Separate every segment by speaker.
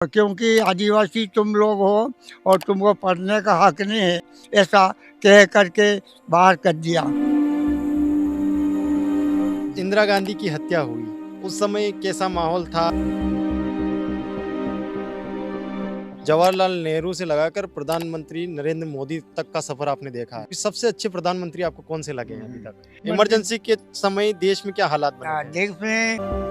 Speaker 1: क्योंकि आदिवासी तुम लोग हो और तुमको पढ़ने का हक नहीं है, ऐसा कह करके बाहर कर दिया।
Speaker 2: इंदिरा गांधी की हत्या हुई, उस समय कैसा माहौल था? जवाहरलाल नेहरू से लगाकर प्रधानमंत्री नरेंद्र मोदी तक का सफर आपने देखा है। सबसे अच्छे प्रधानमंत्री आपको कौन से लगे हैं अभी तक? इमरजेंसी के समय देश में क्या हालात बने थे?
Speaker 1: देश में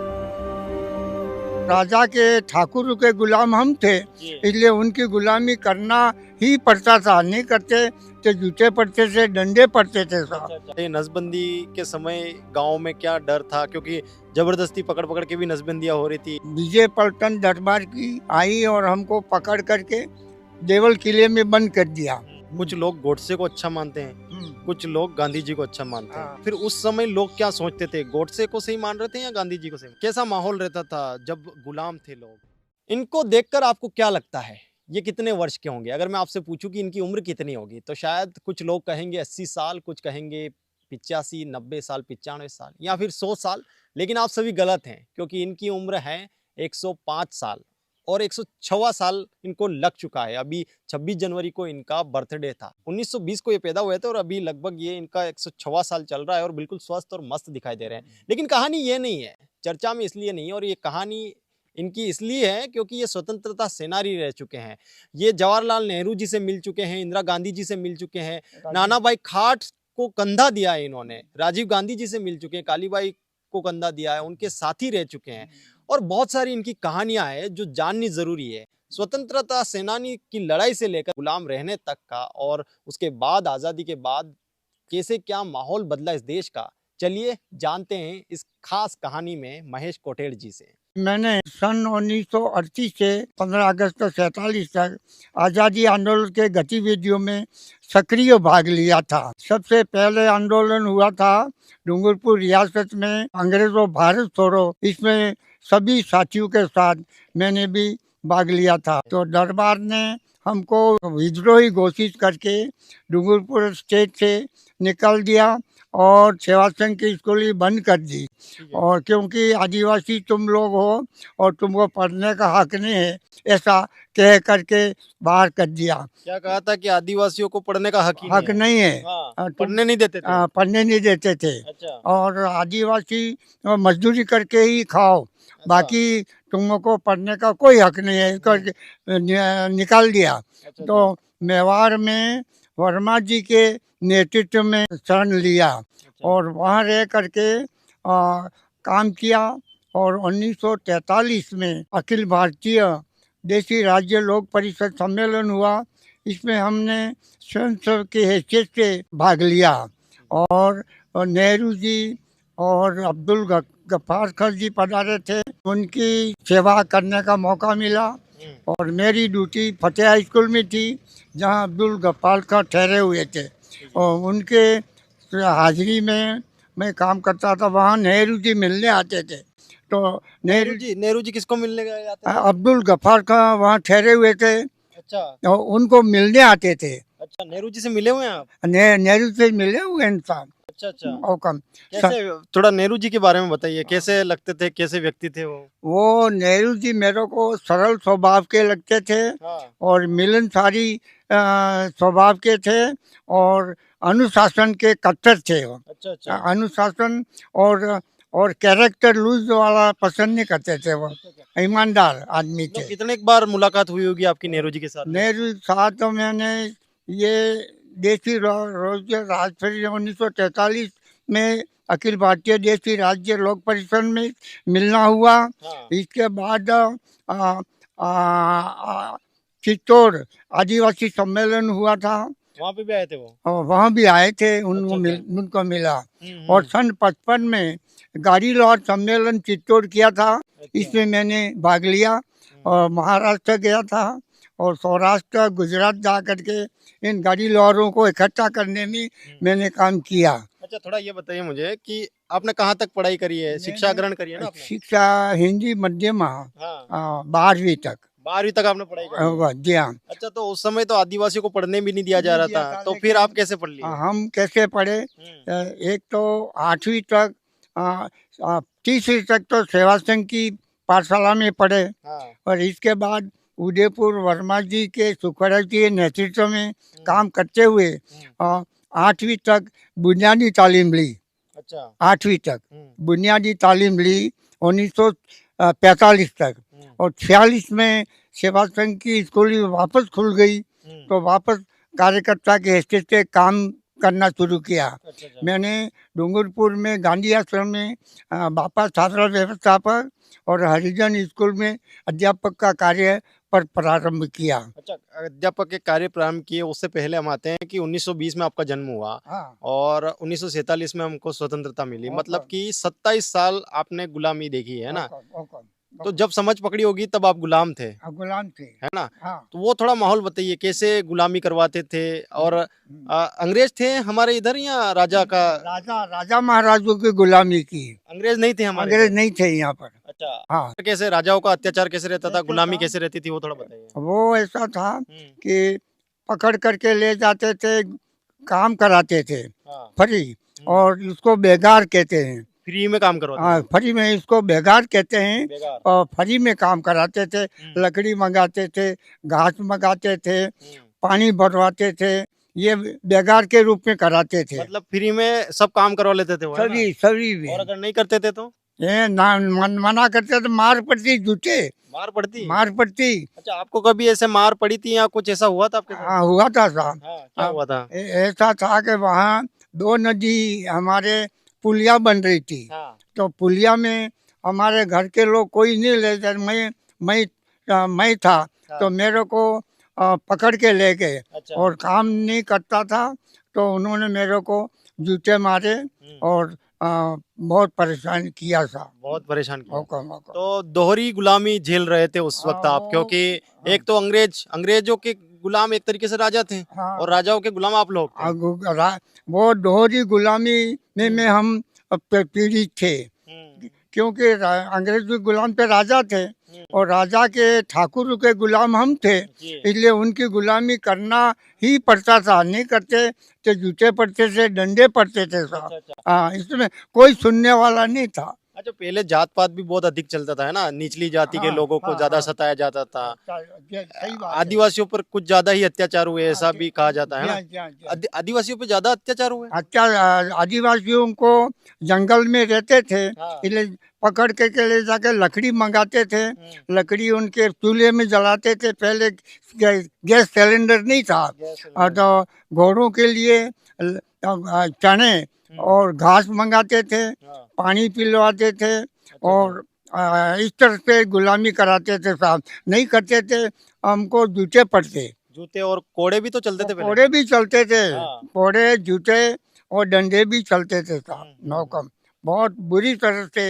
Speaker 1: राजा के ठाकुर के गुलाम हम थे, इसलिए उनकी गुलामी करना ही पड़ता था। नहीं करते तो जूते पड़ते थे, डंडे पड़ते थे साहब।
Speaker 2: ये नसबंदी के समय गांव में क्या डर था, क्योंकि जबरदस्ती पकड़ पकड़ के भी नसबंदियां हो रही थी।
Speaker 1: विजय पलटन दरबार की आई और हमको पकड़ करके देवल किले में बंद कर दिया।
Speaker 2: कुछ लोग गोडसे को अच्छा मानते हैं, कुछ लोग गांधी जी को अच्छा मानते हैं।
Speaker 1: हाँ।
Speaker 2: फिर उस समय लोग क्या सोचते थे, गोडसे को सही मान रहे थे या गांधी जी को सही? कैसा माहौल रहता था जब गुलाम थे लोग? इनको देखकर आपको क्या लगता है, ये कितने वर्ष के होंगे? अगर मैं आपसे पूछूं कि इनकी उम्र कितनी होगी, तो शायद कुछ लोग कहेंगे 80 साल, कुछ कहेंगे 85, 90 साल, 95 साल या फिर 100 साल। लेकिन आप सभी गलत हैं, क्योंकि इनकी उम्र है 105 साल और 106वां साल इनको लग चुका है। अभी 26 जनवरी को इनका बर्थडे था। 1920 को ये पैदा हुए थे और अभी लगभग ये इनका 106वां साल चल रहा है और बिल्कुल स्वस्थ और मस्त दिखाई दे रहे हैं। लेकिन कहानी ये नहीं है, चर्चा में इसलिए नहीं है, और ये कहानी इनकी इसलिए है क्योंकि ये स्वतंत्रता सेनानी रह चुके हैं। ये जवाहरलाल नेहरू जी से मिल चुके हैं, इंदिरा गांधी जी से मिल चुके हैं, नाना भाई खाट को कंधा दिया है इन्होंने, राजीव गांधी जी से मिल चुके हैं, कालीबाई को कंधा दिया है, उनके साथी रह चुके हैं। और बहुत सारी इनकी कहानियां हैं जो जाननी जरूरी है। स्वतंत्रता सेनानी की लड़ाई से लेकर गुलाम रहने तक का, और उसके बाद आजादी के बाद कैसे क्या माहौल बदला इस देश का, चलिए जानते हैं इस खास कहानी में महेश कोटेड़ जी से।
Speaker 1: मैंने सन 1938 से 15 अगस्त 47 तक आज़ादी आंदोलन के गतिविधियों में सक्रिय भाग लिया था। सबसे पहले आंदोलन हुआ था डूंगरपुर रियासत में, अंग्रेजों भारत छोड़ो, इसमें सभी साथियों के साथ मैंने भी भाग लिया था। तो दरबार ने हमको विद्रोही घोषित करके डूंगरपुर स्टेट से निकाल दिया और सेवा संघ की स्कूल बंद कर दी। और क्योंकि आदिवासी तुम लोग हो और तुमको पढ़ने का हक नहीं है, ऐसा कह करके बाहर कर दिया।
Speaker 2: क्या कहा था कि आदिवासियों को पढ़ने का हक ही
Speaker 1: हक नहीं है।
Speaker 2: हाँ, पढ़ने नहीं देते थे।
Speaker 1: पढ़ने नहीं देते थे।
Speaker 2: अच्छा।
Speaker 1: और आदिवासी मजदूरी करके ही खाओ, बाकी तुमको पढ़ने का कोई हक नहीं है, करके निकाल दिया।
Speaker 2: अच्छा,
Speaker 1: तो मेवाड़ में वर्मा जी के नेतृत्व में शरण लिया और वहाँ रह करके काम किया। और 1943 में अखिल भारतीय देशी राज्य लोक परिषद सम्मेलन हुआ। इसमें हमने स्वयं सेवक की हैसियत से भाग लिया और नेहरू जी और अब्दुल गफ्फार खान जी पधारे थे, उनकी सेवा करने का मौका मिला। और मेरी ड्यूटी फतेह हाई स्कूल में थी, जहां अब्दुल गफ्फार खान ठहरे हुए थे, और उनके हाजिरी में मैं काम करता था। वहाँ नेहरू जी मिलने आते थे। तो
Speaker 2: नेहरू जी किसको मिलने गए आते थे?
Speaker 1: अब्दुल गफ्फार खान वहाँ ठहरे हुए थे,
Speaker 2: अच्छा।
Speaker 1: और उनको मिलने आते थे।
Speaker 2: अच्छा, नेहरू जी से मिले हुए हैं आप?
Speaker 1: नेहरू से मिले हुए इंसान।
Speaker 2: अच्छा अच्छा।
Speaker 1: और कम
Speaker 2: कैसे, थोड़ा नेहरू जी के बारे में बताइए, कैसे लगते थे, कैसे व्यक्ति थे
Speaker 1: वो नेहरू जी मेरे को सरल स्वभाव के लगते थे।
Speaker 2: हाँ।
Speaker 1: और मिलनसारी स्वभाव के थे और अनुशासन के कट्टर थे वो।
Speaker 2: अच्छा अच्छा।
Speaker 1: अनुशासन और कैरेक्टर लूज वाला पसंद नहीं करते थे वो। ईमानदार आदमी थे।
Speaker 2: कितने बार मुलाकात हुई होगी आपकी नेहरू जी के साथ?
Speaker 1: नेहरू साथ तो मैंने ये देशी रोज राजफरी 1943 में अखिल भारतीय देशी राज्य लोक परिषद में मिलना हुआ।
Speaker 2: हाँ।
Speaker 1: इसके बाद चित्तौड़ आदिवासी सम्मेलन हुआ था,
Speaker 2: वहाँ पे भी आए थे वो?
Speaker 1: और वहाँ भी आए थे, उनको मिला। और सन 55 में गाड़ी लॉज सम्मेलन चित्तौड़ किया था, इसमें मैंने भाग लिया। और महाराष्ट्र गया था और सौराष्ट्र गुजरात जा करके इन गाड़ी लॉरों को इकट्ठा करने में मैंने काम किया।
Speaker 2: अच्छा, थोड़ा ये बताइए मुझे कि आपने कहाँ तक पढ़ाई करी है, शिक्षा ग्रहण करी है ना आपने?
Speaker 1: शिक्षा हिंदी मध्यम, 12वीं तक।
Speaker 2: 12वीं तक आपने पढ़ाई करी?
Speaker 1: जी हाँ।
Speaker 2: अच्छा, तो उस समय तो आदिवासियों को पढ़ने भी नहीं दिया जा रहा था, तो फिर आप कैसे पढ़ लिए?
Speaker 1: हम कैसे पढ़े, एक तो 8वीं तक, 30वीं तक तो सेवा संघ की पाठशाला में पढ़े। और इसके बाद उदयपुर वर्मा जी के सुखड़ा जी के नेतृत्व में काम करते हुए 8वीं तक बुनियादी तालीम ली।
Speaker 2: अच्छा
Speaker 1: 8वीं तक बुनियादी तालीम ली 1945 तक। और 46 में सेवा संघ की स्कूल वापस खुल गई तो वापस कार्यकर्ता के हैसियत से काम करना शुरू किया।
Speaker 2: अच्छा
Speaker 1: मैंने डूंगरपुर में गांधी आश्रम में बापा छात्र व्यवस्थापक और हरिजन स्कूल में अध्यापक का कार्य पर प्रारंभ किया।
Speaker 2: अच्छा अध्यापक के कार्य प्रारंभ किए उससे पहले हम आते हैं कि 1920 में आपका जन्म हुआ
Speaker 1: हाँ
Speaker 2: और 1947 में हमको स्वतंत्रता मिली,
Speaker 1: हाँ,
Speaker 2: मतलब कि 27 साल आपने गुलामी देखी है ना।
Speaker 1: ओकन,
Speaker 2: तो जब समझ पकड़ी होगी तब आप गुलाम थे,
Speaker 1: गुलाम थे।
Speaker 2: है ना।
Speaker 1: हाँ
Speaker 2: तो वो थोड़ा माहौल बताइए कैसे गुलामी करवाते थे और अंग्रेज थे हमारे इधर या राजा का।
Speaker 1: राजा राजा महाराजों की गुलामी की।
Speaker 2: अंग्रेज नहीं थे हमारे
Speaker 1: अंग्रेज
Speaker 2: इधर?
Speaker 1: नहीं थे यहाँ पर।
Speaker 2: अच्छा
Speaker 1: हाँ
Speaker 2: कैसे राजाओं का अत्याचार कैसे रहता था,
Speaker 1: कैसे
Speaker 2: गुलामी
Speaker 1: था?
Speaker 2: कैसे रहती थी वो थोड़ा बताइए।
Speaker 1: वो ऐसा था कि पकड़ करके ले जाते थे, काम कराते थे
Speaker 2: हाँ
Speaker 1: फ्री, और इसको बेगार कहते हैं।
Speaker 2: फ्री में काम करवाते
Speaker 1: हाँ
Speaker 2: थे।
Speaker 1: फ्री में इसको बेगार कहते हैं।
Speaker 2: बेगार।
Speaker 1: और फ्री में काम कराते थे, लकड़ी मंगाते थे, घास मंगाते थे, पानी भरवाते थे, ये बेगार के रूप में कराते थे।
Speaker 2: मतलब फ्री में सब काम करवा लेते थे वो, है ना?
Speaker 1: सभी सभी भी।
Speaker 2: और अगर नहीं करते थे तो
Speaker 1: ये ना मना करते तो मार पड़ती, जूते
Speaker 2: मार पड़ती।
Speaker 1: मार पड़ती।
Speaker 2: अच्छा आपको कभी ऐसे मार पड़ी थी या कुछ ऐसा हुआ था आपके साथ?
Speaker 1: हाँ हुआ था साहब।
Speaker 2: हाँ क्या हुआ था?
Speaker 1: ऐसा था कि वहाँ दो नदी हमारे पुलिया बन रही थी।
Speaker 2: हाँ
Speaker 1: तो पुलिया में हमारे घर के लोग कोई नहीं ले जाते, मैं था
Speaker 2: हाँ।
Speaker 1: तो मेरे को पकड़ के ले गए
Speaker 2: अच्छा
Speaker 1: और काम नहीं करता था तो उन्होंने मेरे को जूते मारे और बहुत परेशान किया था।
Speaker 2: बहुत परेशान किया।
Speaker 1: मौका मौका
Speaker 2: तो दोहरी गुलामी झेल रहे थे उस वक्त आप,
Speaker 1: वो-
Speaker 2: क्योंकि एक तो अंग्रेजों के गुलाम एक तरीके से राजा थे
Speaker 1: हाँ।
Speaker 2: और राजाओं के गुलाम आप लोग थे।
Speaker 1: वो दोहरी गुलामी में हम पीड़ित थे, क्योंकि अंग्रेज गुलाम पे राजा थे और राजा के ठाकुर के गुलाम हम थे, इसलिए उनकी गुलामी करना ही पड़ता था। नहीं करते तो जूते पड़ते थे, डंडे पड़ते थे साहब। हाँ इसमें कोई सुनने वाला नहीं था।
Speaker 2: अच्छा पहले जात पात भी बहुत अधिक चलता था, है ना। निचली जाति के
Speaker 1: हाँ,
Speaker 2: लोगों को
Speaker 1: हाँ,
Speaker 2: ज्यादा
Speaker 1: हाँ।
Speaker 2: सताया जाता था।
Speaker 1: सही बात है।
Speaker 2: आदिवासियों पर कुछ ज्यादा ही अत्याचार हुए ऐसा भी कहा जाता है
Speaker 1: जी
Speaker 2: ना।
Speaker 1: हाँ, जी हाँ, जी हाँ।
Speaker 2: आदिवासियों पे ज्यादा अत्याचार हुए।
Speaker 1: अच्छा आदिवासियों को जंगल में रहते थे,
Speaker 2: हाँ।
Speaker 1: इसलिए पकड़ के ले जाके लकड़ी मंगाते थे, लकड़ी उनके चूल्हे में जलाते थे। पहले गैस सिलेंडर नहीं था तो घोड़ों के लिए चने और घास मंगाते थे, पानी पिलवाते थे और इस तरह से गुलामी कराते थे साहब। नहीं करते थे हमको जूते पड़ते।
Speaker 2: जूते और कोड़े भी तो चलते थे पहले।
Speaker 1: कोड़े भी चलते थे,
Speaker 2: हाँ।
Speaker 1: कोड़े जूते और डंडे भी चलते थे साहब। नौकम बहुत बुरी तरह से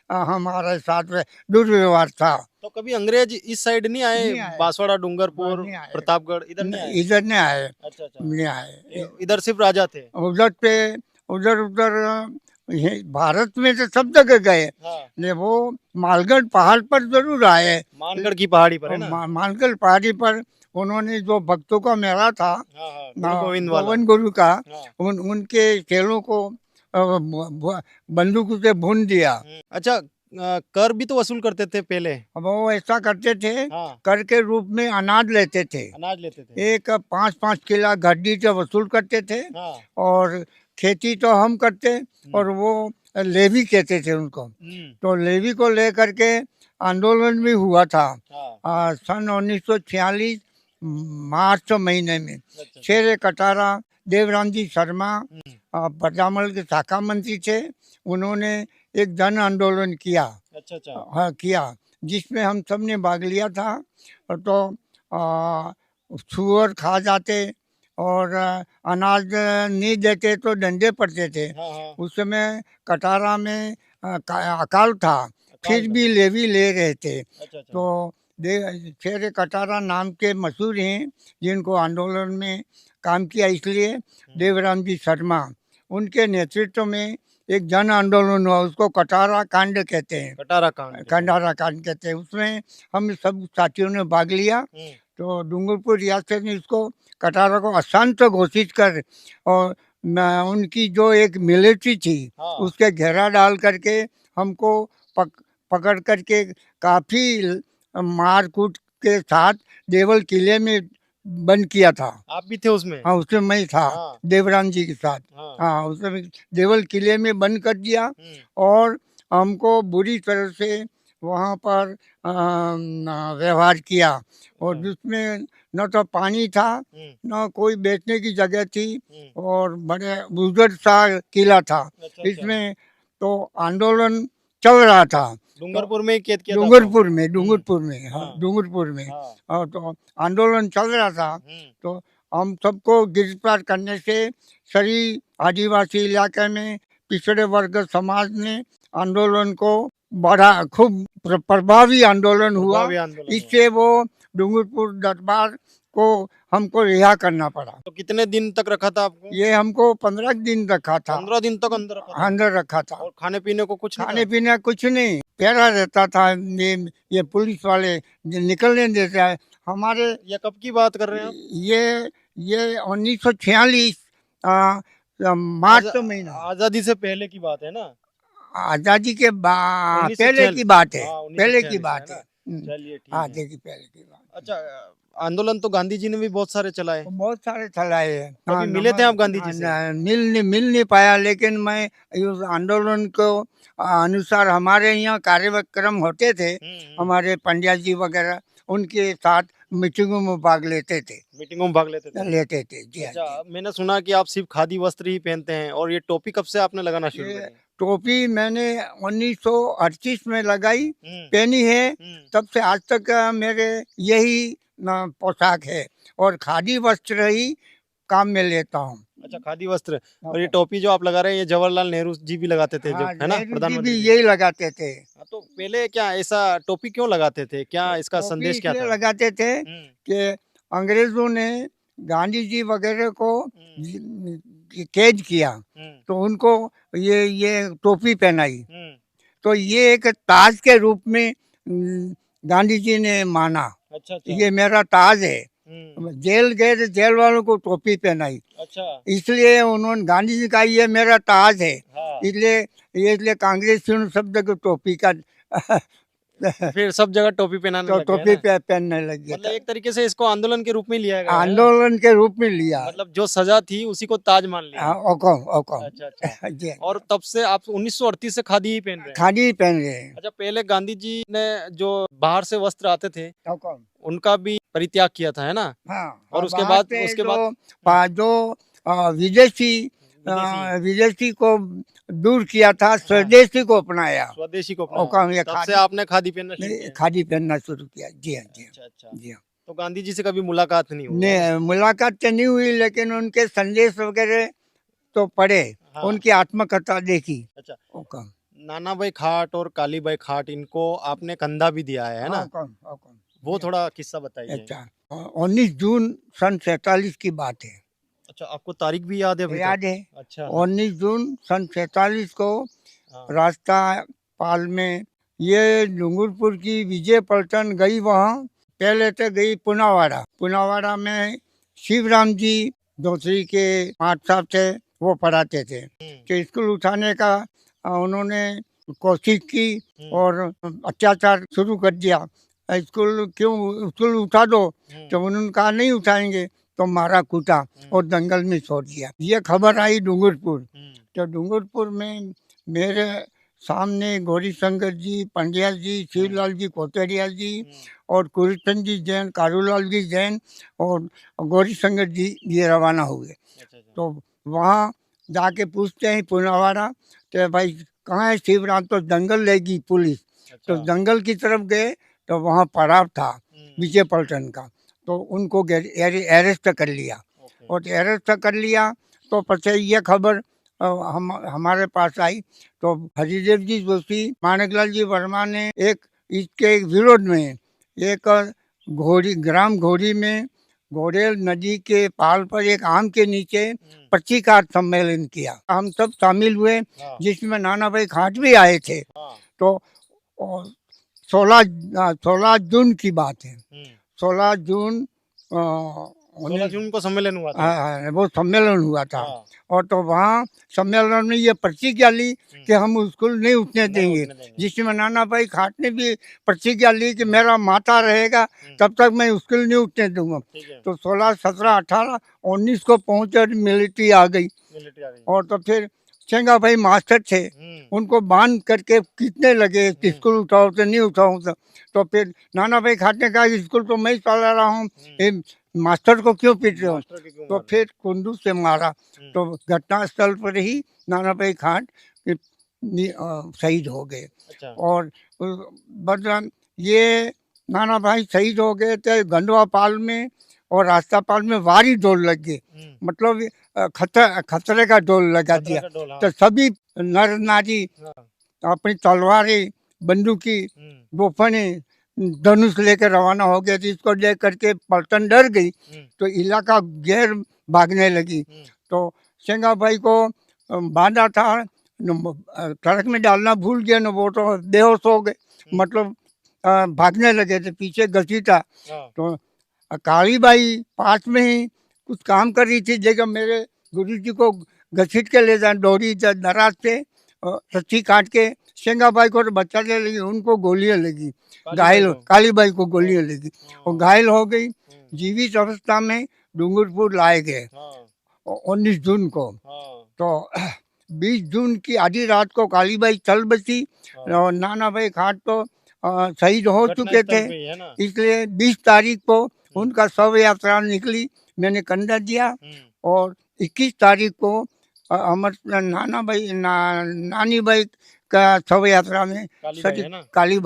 Speaker 1: हमारे साथ में दुर्व्यवहार था।
Speaker 2: तो कभी अंग्रेज इस साइड नहीं
Speaker 1: नहीं
Speaker 2: आए,
Speaker 1: आए।
Speaker 2: बांसवाड़ा, डूंगरपुर,
Speaker 1: नहीं आए।
Speaker 2: प्रतापगढ़ इधर नहीं आए?
Speaker 1: इधर नहीं आए,
Speaker 2: अच्छा अच्छा।
Speaker 1: नहीं आए।
Speaker 2: इधर सिर्फ राजा थे।
Speaker 1: उधर पे उधर उधर भारत में तो सब जगह गए,
Speaker 2: हाँ।
Speaker 1: ले वो मालगढ़ पहाड़ पर जरूर आए।
Speaker 2: मानगढ़ की पहाड़ी पर है ना।
Speaker 1: मालगढ़ पहाड़ी पर उन्होंने जो भक्तों का मेला था
Speaker 2: हाँ हाँ गुरु गोविंद वाला।
Speaker 1: गोविंद गुरु का,
Speaker 2: हाँ।
Speaker 1: उनके चेलों को बंदूक से भून दिया।
Speaker 2: अच्छा कर भी तो वसूल करते थे पहले।
Speaker 1: अब वो ऐसा करते थे,
Speaker 2: हाँ।
Speaker 1: कर के रूप में अनाज लेते थे।
Speaker 2: अनाज लेते थे।
Speaker 1: एक 5-5 किलो गड्डी से वसूल करते थे
Speaker 2: हाँ।
Speaker 1: और खेती तो हम करते और वो लेवी कहते थे उनको। तो लेवी को लेकर के आंदोलन भी हुआ था
Speaker 2: हाँ।
Speaker 1: सन 1946 मार्च महीने में।
Speaker 2: अच्छा।
Speaker 1: शेर कटारा देवराम जी शर्मा पजामल के शाखा मंत्री थे, उन्होंने एक जन आंदोलन किया।
Speaker 2: अच्छा अच्छा।
Speaker 1: हाँ किया, जिसमें हम सब ने भाग लिया था। तो सुअर खा जाते और अनाज नहीं देते तो डंडे पड़ते थे।
Speaker 2: हाँ हाँ।
Speaker 1: उस समय कटारा में अकाल था, फिर भी लेवी ले रहे थे।
Speaker 2: अच्छा अच्छा।
Speaker 1: तो शेर कटारा नाम के मशहूर हैं जिनको आंदोलन में काम किया, इसलिए देवराम जी शर्मा, उनके नेतृत्व में एक जन आंदोलन हुआ, उसको कटारा कांड कहते हैं।
Speaker 2: कटारा कांड।
Speaker 1: कटारा कांड कहते हैं। उसमें हम सब साथियों ने भाग लिया। तो डूंगरपुर रियासत ने इसको कटारा को अशांत घोषित कर और उनकी जो एक मिलिट्री थी
Speaker 2: हाँ।
Speaker 1: उसके घेरा डाल करके हमको पकड़ करके काफ़ी मार कूट के साथ देवल किले में बंद किया था।
Speaker 2: आप भी थे उसमें?
Speaker 1: हाँ, उसमें मैं था,
Speaker 2: हाँ।
Speaker 1: देवराम जी के साथ।
Speaker 2: हाँ।
Speaker 1: हाँ, उसमें देवल किले में बंद कर दिया
Speaker 2: हम्म,
Speaker 1: और हमको बुरी तरह से वहाँ पर व्यवहार किया और
Speaker 2: हाँ,
Speaker 1: जिसमें न तो पानी था, न कोई बैठने की जगह थी और बड़े बुजुर्ग सा किला था।
Speaker 2: अच्छा अच्छा।
Speaker 1: इसमें तो आंदोलन चल रहा था। तो
Speaker 2: डूंगरपुर में ही कैद किया था आपको?
Speaker 1: डूंगरपुर में, डूंगरपुर में, हाँ,
Speaker 2: हाँ।
Speaker 1: डूंगरपुर में।
Speaker 2: हाँ।
Speaker 1: और तो आंदोलन चल रहा था, तो हम सबको गिरफ्तार करने से सभी आदिवासी इलाके में पिछड़े वर्ग समाज ने आंदोलन को बढ़ा, खूब प्रभावी आंदोलन हुआ।
Speaker 2: प्रभावी आंदोलन हुआ।
Speaker 1: इससे वो डूंगरपुर दरबार को हमको रिहा करना पड़ा।
Speaker 2: तो कितने दिन तक रखा था आपको?
Speaker 1: ये हमको 15 दिन रखा था,
Speaker 2: 15 दिन तक अंदर रखा था?
Speaker 1: अंदर रखा था।
Speaker 2: और खाने पीने को कुछ नहीं
Speaker 1: खाने
Speaker 2: था?
Speaker 1: पीने कुछ नहीं, पहरा रहता था। ये पुलिस वाले जो निकलने देते हैं हमारे।
Speaker 2: ये कब की बात कर रहे हैं आप?
Speaker 1: ये 1946 मार्च महीना,
Speaker 2: आजादी से पहले की बात है ना?
Speaker 1: आजादी के बाद,
Speaker 2: 1946
Speaker 1: पहले की बात है,
Speaker 2: हाँ,
Speaker 1: पहले की
Speaker 2: 1946
Speaker 1: बात
Speaker 2: है
Speaker 1: है।
Speaker 2: ना? चलिए ठीक
Speaker 1: हाँ,
Speaker 2: है।
Speaker 1: देखिए पहले की बात।
Speaker 2: अच्छा, आंदोलन तो गांधी जी ने भी बहुत सारे चलाए।
Speaker 1: बहुत सारे चलाए हैं।
Speaker 2: कभी मिले थे आप गांधी जी से?
Speaker 1: मिल नहीं पाया, लेकिन मैं उस आंदोलन को अनुसार हमारे यहाँ कार्यक्रम होते थे। हमारे पंडिया जी वगैरह उनके साथ मीटिंगों में भाग लेते थे।
Speaker 2: मीटिंगों में भाग लेते थे?
Speaker 1: जी हाँ,
Speaker 2: अच्छा, मैंने सुना कि आप सिर्फ खादी वस्त्र ही पहनते हैं, और ये टोपी कब से आपने लगाना शुरू
Speaker 1: ये
Speaker 2: करी?
Speaker 1: टोपी मैंने 1938 में लगाई,
Speaker 2: हम्म,
Speaker 1: पहनी है।
Speaker 2: हम्म,
Speaker 1: तब से आज तक मेरे यही पोशाक है और खादी वस्त्र ही काम में लेता हूँ।
Speaker 2: अच्छा, खादी वस्त्र। और ये टोपी जो आप लगा रहे हैं, ये जवाहरलाल नेहरू जी भी लगाते थे, जो
Speaker 1: हाँ,
Speaker 2: है ना,
Speaker 1: नेहरू जी भी
Speaker 2: प्रधानमंत्री जी।
Speaker 1: यही लगाते थे।
Speaker 2: हाँ, तो पहले क्या ऐसा टोपी क्यों लगाते थे? क्या इसका
Speaker 1: टोपी
Speaker 2: संदेश क्या
Speaker 1: इसलिए
Speaker 2: था?
Speaker 1: लगाते थे कि अंग्रेजों ने गांधी जी वगैरह को कैद किया, तो उनको ये टोपी पहनाई। तो ये एक ताज के रूप में गांधी जी ने माना,
Speaker 2: अच्छा अच्छा।
Speaker 1: ये मेरा ताज है। जेल गए तो जेल वालों को टोपी पहनाई,
Speaker 2: अच्छा।
Speaker 1: इसलिए उन्होंने गांधी जी कहा ये मेरा ताज है।
Speaker 2: हाँ।
Speaker 1: इसलिए कांग्रेसियों शब्द को टोपी का
Speaker 2: फिर सब जगह टोपी पहनाने
Speaker 1: तो
Speaker 2: लग गए
Speaker 1: टोपी
Speaker 2: ना?
Speaker 1: पहनने लगे।
Speaker 2: मतलब एक तरीके से इसको आंदोलन के रूप में लिया गया है ना?
Speaker 1: आंदोलन के रूप में लिया।
Speaker 2: मतलब जो सजा थी उसी को ताज मान लिया।
Speaker 1: औकम औकम।
Speaker 2: अच्छा अच्छा।
Speaker 1: जी,
Speaker 2: और तब से आप 1938 से खादी ही पहन रहे हैं?
Speaker 1: खादी ही पहन रहे हैं।
Speaker 2: अच्छा, पहले गांधी जी ने जो बाहर से वस्त्र आते थे
Speaker 1: औकम।
Speaker 2: उनका भी परित्याग किया था, है ना?
Speaker 1: हाँ,
Speaker 2: और उसके
Speaker 1: बाहर
Speaker 2: बाद
Speaker 1: से जो विदेशी को दूर किया था, स्वदेशी को अपनाया।
Speaker 2: स्वदेशी को
Speaker 1: औकम, ये
Speaker 2: तब से आपने खादी पहनना शुरू किया?
Speaker 1: खादी पहनना शुरू किया। जी हाँ, जी
Speaker 2: अच्छा
Speaker 1: हाँ,
Speaker 2: अच्छा।
Speaker 1: जी हाँ।
Speaker 2: तो गांधी जी से कभी मुलाकात नहीं हुई?
Speaker 1: ने मुलाकात तो नहीं हुई, लेकिन उनके संदेश वगैरह तो पढ़े,
Speaker 2: हाँ।
Speaker 1: उनकी आत्मकथा देखी।
Speaker 2: अच्छा,
Speaker 1: औकम।
Speaker 2: नाना भाई खाट और काली भाई खाट, इनको आपने कंधा भी दिया है ना?
Speaker 1: औकम औकम।
Speaker 2: वो थोड़ा किस्सा बताइए।
Speaker 1: अच्छा, 19 जून सन 47 की बात है।
Speaker 2: अच्छा, आपको तारीख भी याद है अभी तक?
Speaker 1: याद है।
Speaker 2: अच्छा।
Speaker 1: 19 जून सन 47 को
Speaker 2: हाँ।
Speaker 1: रास्ता पाल में ये डूंगरपुर की विजय पलटन गई। वहाँ पहले तो गई पुनावाड़ा। पुनावाड़ा में शिवराम जी दूसरी के माट साहब थे, वो पढ़ाते थे। कि स्कूल उठाने का उन्होंने कोशिश की और अत्याचार शुरू कर दिया। स्कूल उठा दो, तो उन्होंने कहा नहीं उठाएंगे, तो मारा कूटा और दंगल में छोड़ दिया। ये खबर आई डूंगरपुर। तो डूंगरपुर में मेरे सामने गौरी शंकर जी, पंड्या जी, शिवलाल जी कोतरिया जी और कुरुचंद जी जैन, कारूलाल जी जैन और गौरी शंकर जी ये रवाना हुए। तो वहाँ जाके पूछते हैं पुनावाड़ा, तो भाई कहाँ है शिवराम? तो जंगल लेगी पुलिस। तो जंगल की तरफ गए तो वहाँ पड़ाव था विजय पलटन का, तो उनको अरेस्ट कर लिया। और अरेस्ट कर लिया तो पछे ये खबर हमारे पास आई। तो हरिदेव जी जोशी, माणकलाल जी वर्मा ने इसके विरोध में एक ग्राम घोड़ी में घोड़ेल नदी के पाल पर एक आम के नीचे पत्रकार सम्मेलन किया। हम सब शामिल हुए, जिसमें नाना भाई खाट भी आए थे। तो 16 जून की बात है। 16 जून
Speaker 2: 16 जून को सम्मेलन हुआ था।
Speaker 1: हाँ, वो सम्मेलन हुआ था।
Speaker 2: हाँ,
Speaker 1: और तो वहाँ सम्मेलन में ये प्रतिज्ञा ली कि हम स्कूल नहीं उठने
Speaker 2: नहीं
Speaker 1: देंगे,
Speaker 2: उठने देंगे।
Speaker 1: जिसमें नाना भाई खाट ने भी प्रतिज्ञा ली कि मेरा माता रहेगा
Speaker 2: हम्म,
Speaker 1: तब तक मैं स्कूल नहीं उठने दूंगा।
Speaker 2: ठीक है,
Speaker 1: तो 16, 17, 18, 19 को पहुंचे, मिलिट्री आ गई।
Speaker 2: मिलिट्री आ गई।
Speaker 1: और तो फिर चेंगा भाई मास्टर थे, उनको बांध करके खींचने लगे कि स्कूल उठाओ तो नहीं उठाओ। तो फिर नाना भाई खाट ने कहा कि स्कूल तो मैं ही चला रहा हूँ, ये मास्टर को क्यों पीट रहे हो?
Speaker 2: मास्टर के क्यों
Speaker 1: तो
Speaker 2: मार रहे
Speaker 1: फिर कुंदू से मारा।
Speaker 2: हैं?
Speaker 1: तो घटनास्थल पर ही नाना भाई खाट शहीद हो गए।
Speaker 2: अच्छा,
Speaker 1: और बदन ये नाना भाई शहीद हो गए थे गंडवा पाल में, और रास्तापाल में वारी डोल लग गई। मतलब खतरे का डोल लगा
Speaker 2: खतरे
Speaker 1: दिया।
Speaker 2: का डोल, हाँ,
Speaker 1: तो सभी नर नारी
Speaker 2: हाँ,
Speaker 1: अपनी तलवारें, बंदूकी, गोफने, धनुष लेकर रवाना हो गए थे। इसको लेकर करके पलटन डर गई तो इलाका गैर भागने लगी। तो सेंगा भाई को बांधा था, ट्रक में डालना भूल गया न, वो तो बेहोश हो गए, मतलब भागने लगे थे, पीछे घसीटा।
Speaker 2: हाँ,
Speaker 1: तो काली बाई पास में ही कुछ काम कर रही थी, जगह मेरे गुरु जी को घसीट के ले जाए डोरी दराज से, रस्सी काट के सेंगा भाई को तो बच्चा ले लगी, उनको गोलियां लगी, घायल काली बाई को गोलियां लगी और घायल हो गई। जीवित अवस्था में डूंगरपुर लाए गए 19 जून को। तो 20 जून की आधी रात को काली बाई चल बची और नाना भाई खाट तो शहीद हो चुके थे, इसलिए 20 तारीख को उनका शव यात्रा निकली, मैंने कंधा दिया। और 21 तारीख को अमर नाना भाई नानी भाई का शव यात्रा में काली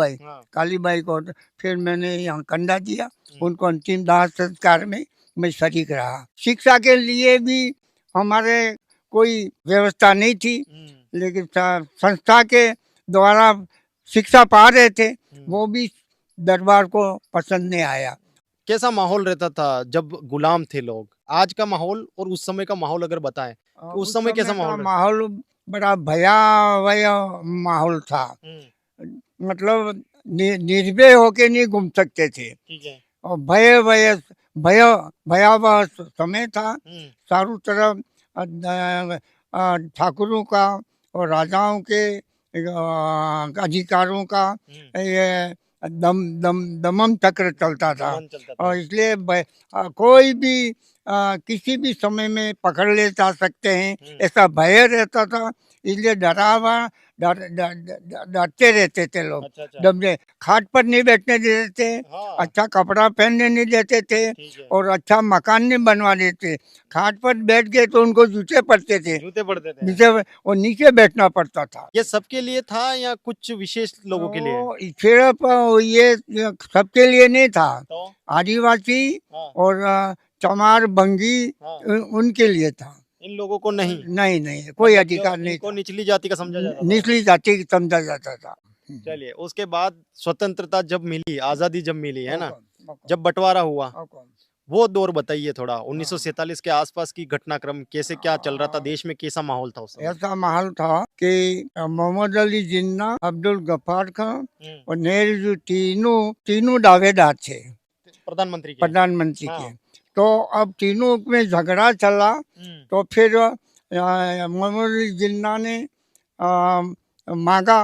Speaker 1: बाई को फिर मैंने यहाँ कंधा दिया, उनको अंतिम दाह संस्कार में मैं शरीक रहा। शिक्षा के लिए भी हमारे कोई व्यवस्था नहीं थी, लेकिन संस्था के द्वारा शिक्षा पा रहे थे, वो भी दरबार को पसंद नहीं आया।
Speaker 2: कैसा माहौल रहता था जब गुलाम थे लोग? आज का माहौल और उस समय का माहौल अगर बताएं, तो उस समय कैसा
Speaker 1: माहौल बड़ा भयावह माहौल था। मतलब निर्भय होके नहीं घूम सकते थे।
Speaker 2: ठीक है।
Speaker 1: और भयावह समय था। चारों तरफ ठाकुरों का और राजाओं के अधिकारों का ये दमन चक्र चलता था। और इसलिए कोई भी किसी भी समय में पकड़ ले जा सकते हैं, ऐसा भय रहता था। इसलिए डरते रहते थे लोग। दबने खाट पर नहीं बैठने देते थे, अच्छा कपड़ा पहनने नहीं देते थे और अच्छा मकान नहीं बनवा देते। खाट पर बैठ गए तो उनको जूते पड़ते थे, नीचे और नीचे बैठना पड़ता था।
Speaker 2: ये सबके लिए था या कुछ विशेष लोगों के लिए?
Speaker 1: फिर ये सबके लिए नहीं था, आदिवासी और चमार बंगी उनके लिए था।
Speaker 2: इन लोगों को नहीं? नहीं,
Speaker 1: कोई अधिकार नहीं था।
Speaker 2: निचली जाति का समझा जाता था।
Speaker 1: निचली जाति समझा जाता था।
Speaker 2: चलिए, उसके बाद स्वतंत्रता जब मिली, आजादी जब मिली है ना, जब बंटवारा हुआ, वो दौर बताइए थोड़ा। 1947 के आसपास की घटनाक्रम कैसे क्या चल रहा था देश में, कैसा माहौल था उस समय? ऐसा
Speaker 1: माहौल था कि मोहम्मद अली जिन्ना, अब्दुल गफ्फार खान और नेहरू तीनों दावेदार थे प्रधानमंत्री के। तो अब तीनों में झगड़ा चला। तो फिर मोहम्मद अली जिन्ना ने मांगा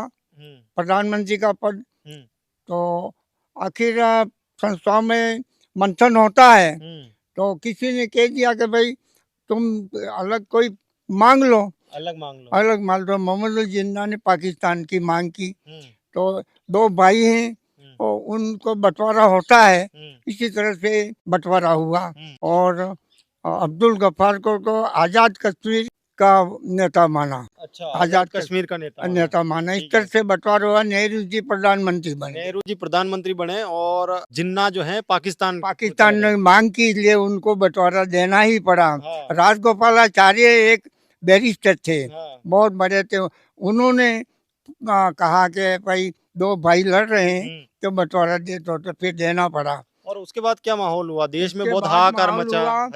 Speaker 1: प्रधानमंत्री का पद। तो आखिर संस्थाओं में मंथन होता है, तो किसी ने कह दिया कि भाई तुम अलग कोई मांग लो, अलग मांग लो। मोहम्मद अली जिन्ना ने पाकिस्तान की मांग की। तो दो भाई हैं और उनको बंटवारा होता है, इसी तरह से बंटवारा हुआ। और अब्दुल गफ्फार को तो आज़ाद कश्मीर का नेता माना।
Speaker 2: अच्छा, आज़ाद कश्मीर का नेता
Speaker 1: माना। इस तरह से बंटवारा हुआ। नेहरू जी प्रधानमंत्री बने
Speaker 2: और जिन्ना जो है पाकिस्तान
Speaker 1: ने मांग की, इसलिए उनको बंटवारा देना ही पड़ा। राजगोपालाचार्य एक बैरिस्टर थे, बहुत बड़े थे। उन्होंने कहा कि भाई दो भाई लड़ रहे हैं तो बंटवारा दे तो फिर देना पड़ा।
Speaker 2: और उसके बाद क्या माहौल हुआ देश में? बहुत हाहाकार मचा।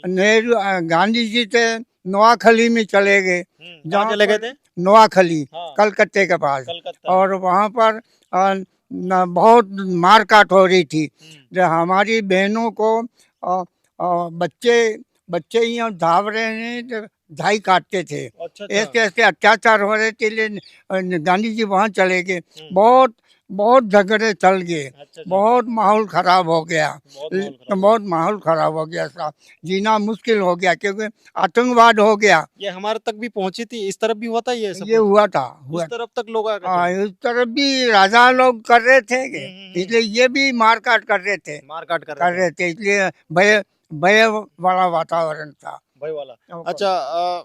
Speaker 1: नेहरू गांधी जी थे नोआखली में चले गए।
Speaker 2: जहाँ चले गए थे?
Speaker 1: नोआखली, कलकत्ते के पास। और वहाँ पर बहुत मारकाट हो रही थी। जो हमारी बहनों को बच्चे बच्चे यहाँ धाव रहे हैं तो धाई काटते थे।
Speaker 2: अच्छा
Speaker 1: ऐसे ऐसे अत्याचार हो रहे थे, लेकिन गांधी जी वहाँ चले गए। बहुत बहुत झगड़े चल गए,
Speaker 2: अच्छा
Speaker 1: बहुत माहौल खराब हो गया,
Speaker 2: बहुत
Speaker 1: माहौल खराब हो गया साहब। जीना मुश्किल हो गया क्योंकि आतंकवाद हो गया।
Speaker 2: ये हमारे तक भी पहुंची थी, इस तरफ भी हुआ था ये सब
Speaker 1: ये
Speaker 2: कुछ?
Speaker 1: हुआ था,
Speaker 2: इस तरफ तक लोग आ
Speaker 1: हाँ,
Speaker 2: गए थे,
Speaker 1: इस तरफ भी राजा लोग कर रहे थे
Speaker 2: हम्म।
Speaker 1: इसलिए ये भी मारकाट कर रहे थे,
Speaker 2: मारकाट कर रहे थे,
Speaker 1: इसलिए भय भय वाला वातावरण था।
Speaker 2: भाई वाला। अच्छा,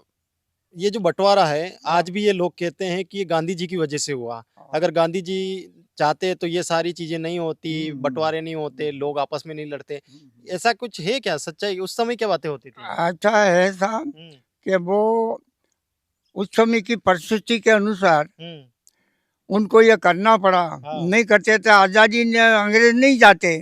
Speaker 2: ये जो बंटवारा है, आज भी ये लोग कहते हैं कि ये गांधी जी की वजह से हुआ। अगर गांधी जी चाहते तो ये सारी चीजें नहीं होती, बंटवारे नहीं होते, लोग आपस में नहीं लड़ते। ऐसा कुछ है क्या सच्चाई? उस समय क्या बातें होती थी?
Speaker 1: अच्छा है साहब
Speaker 2: हम्म,
Speaker 1: कि वो उस समय की परिस्थिति के अनुसार
Speaker 2: हम्म,
Speaker 1: उनको ये करना पड़ा।
Speaker 2: हाँ।
Speaker 1: नहीं करते तो आजादी ने अंग्रेज नहीं जाते,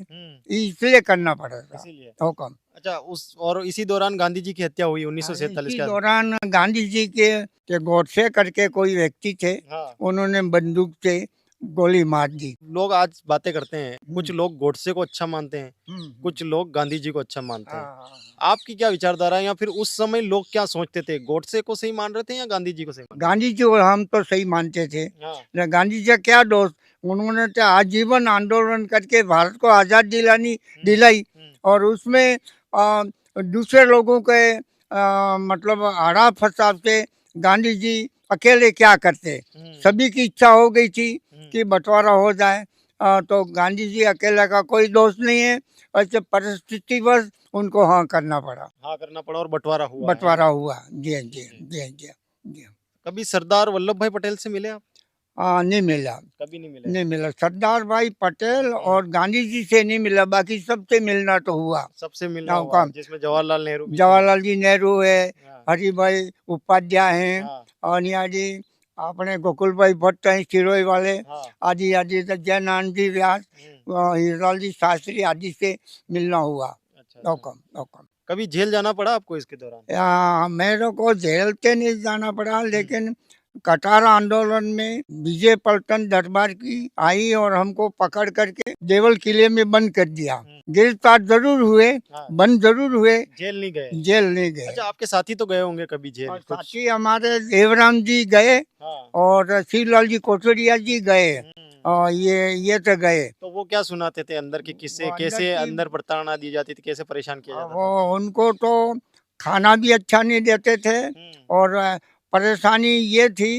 Speaker 1: इसलिए करना पड़ा था
Speaker 2: इसीलिए।
Speaker 1: हुक्म।
Speaker 2: अच्छा, उस और इसी दौरान गांधी जी की हत्या हुई 1947
Speaker 1: इसी
Speaker 2: के।
Speaker 1: दौरान गांधी जी के गोडसे करके कोई व्यक्ति थे,
Speaker 2: हाँ।
Speaker 1: उन्होंने बंदूक से गोली मार दी।
Speaker 2: लोग आज बातें करते हैं, कुछ लोग गोडसे को अच्छा मानते हैं,
Speaker 1: कुछ
Speaker 2: कुछ लोग गांधी जी को अच्छा मानते हैं।
Speaker 1: हाँ,
Speaker 2: आपकी क्या विचारधारा है, या फिर उस समय लोग क्या सोचते थे? गोडसे को सही मान रहे थे या गांधी जी को सही मान
Speaker 1: गांधी जी को हम तो सही मानते थे।
Speaker 2: रहे थे? हाँ।
Speaker 1: लेकिन गांधी जी का क्या दोष, उन्होंने तो आजीवन आंदोलन करके भारत को आजाद दिलाई और उसमें दूसरे लोगों के मतलब आड़ा फसाव से गांधी जी अकेले क्या करते। सभी की इच्छा हो गई थी कि बंटवारा हो जाए, तो गांधी जी अकेले का कोई दोष नहीं है, ऐसे परिस्थितिवश उनको हाँ करना पड़ा,
Speaker 2: हाँ करना पड़ा और बंटवारा हुआ है।
Speaker 1: बंटवारा हुआ। जी जी जी जी जी।
Speaker 2: कभी सरदार वल्लभ भाई पटेल से मिले आप?
Speaker 1: नहीं मिला,
Speaker 2: कभी नहीं मिले।
Speaker 1: नहीं मिला। सरदार भाई पटेल और गांधी जी से नहीं मिला, बाकी सबसे मिलना तो हुआ।
Speaker 2: सबसे मिलना
Speaker 1: हाँ,
Speaker 2: हुआ,
Speaker 1: काम
Speaker 2: जिसमें जवाहरलाल नेहरू भी थे।
Speaker 1: जवाहरलाल जी नेहरू है,
Speaker 2: हाँ,
Speaker 1: हरि भाई उपाध्याय हैं,
Speaker 2: हाँ,
Speaker 1: और यहाँ जी अपने गोकुल भाई भट्ट हैं सिरोही वाले,
Speaker 2: हाँ।
Speaker 1: आदि आदि तो जयनारायण जी व्यास, हीरलाल जी शास्त्री आदि से मिलना हुआ।
Speaker 2: अच्छा,
Speaker 1: हुक्म।
Speaker 2: कभी जेल जाना पड़ा आपको इसके दौरान?
Speaker 1: मेरे को जेल पे नहीं जाना पड़ा, लेकिन कटारा आंदोलन में विजय पलटन दरबार की आई और हमको पकड़ करके देवल किले में बंद कर दिया। गिरफ्तार जरूर हुए,
Speaker 2: हाँ।
Speaker 1: बंद जरूर हुए,
Speaker 2: जेल नहीं गए?
Speaker 1: जेल नहीं गए।
Speaker 2: अच्छा, आपके साथी तो गए होंगे कभी जेल?
Speaker 1: और
Speaker 2: कुछ?
Speaker 1: साथी हमारे देवराम जी गए
Speaker 2: हाँ।
Speaker 1: और श्रीलाल जी कोठरिया जी गए, और ये तो गए।
Speaker 2: तो वो क्या सुनाते थे अंदर के किस्से,
Speaker 1: वो अंदर
Speaker 2: कैसे
Speaker 1: की-
Speaker 2: अंदर प्रताड़ना दी जाती थी, कैसे परेशान किया जाता
Speaker 1: वो
Speaker 2: था?
Speaker 1: उनको तो खाना भी अच्छा नहीं देते थे, और परेशानी ये थी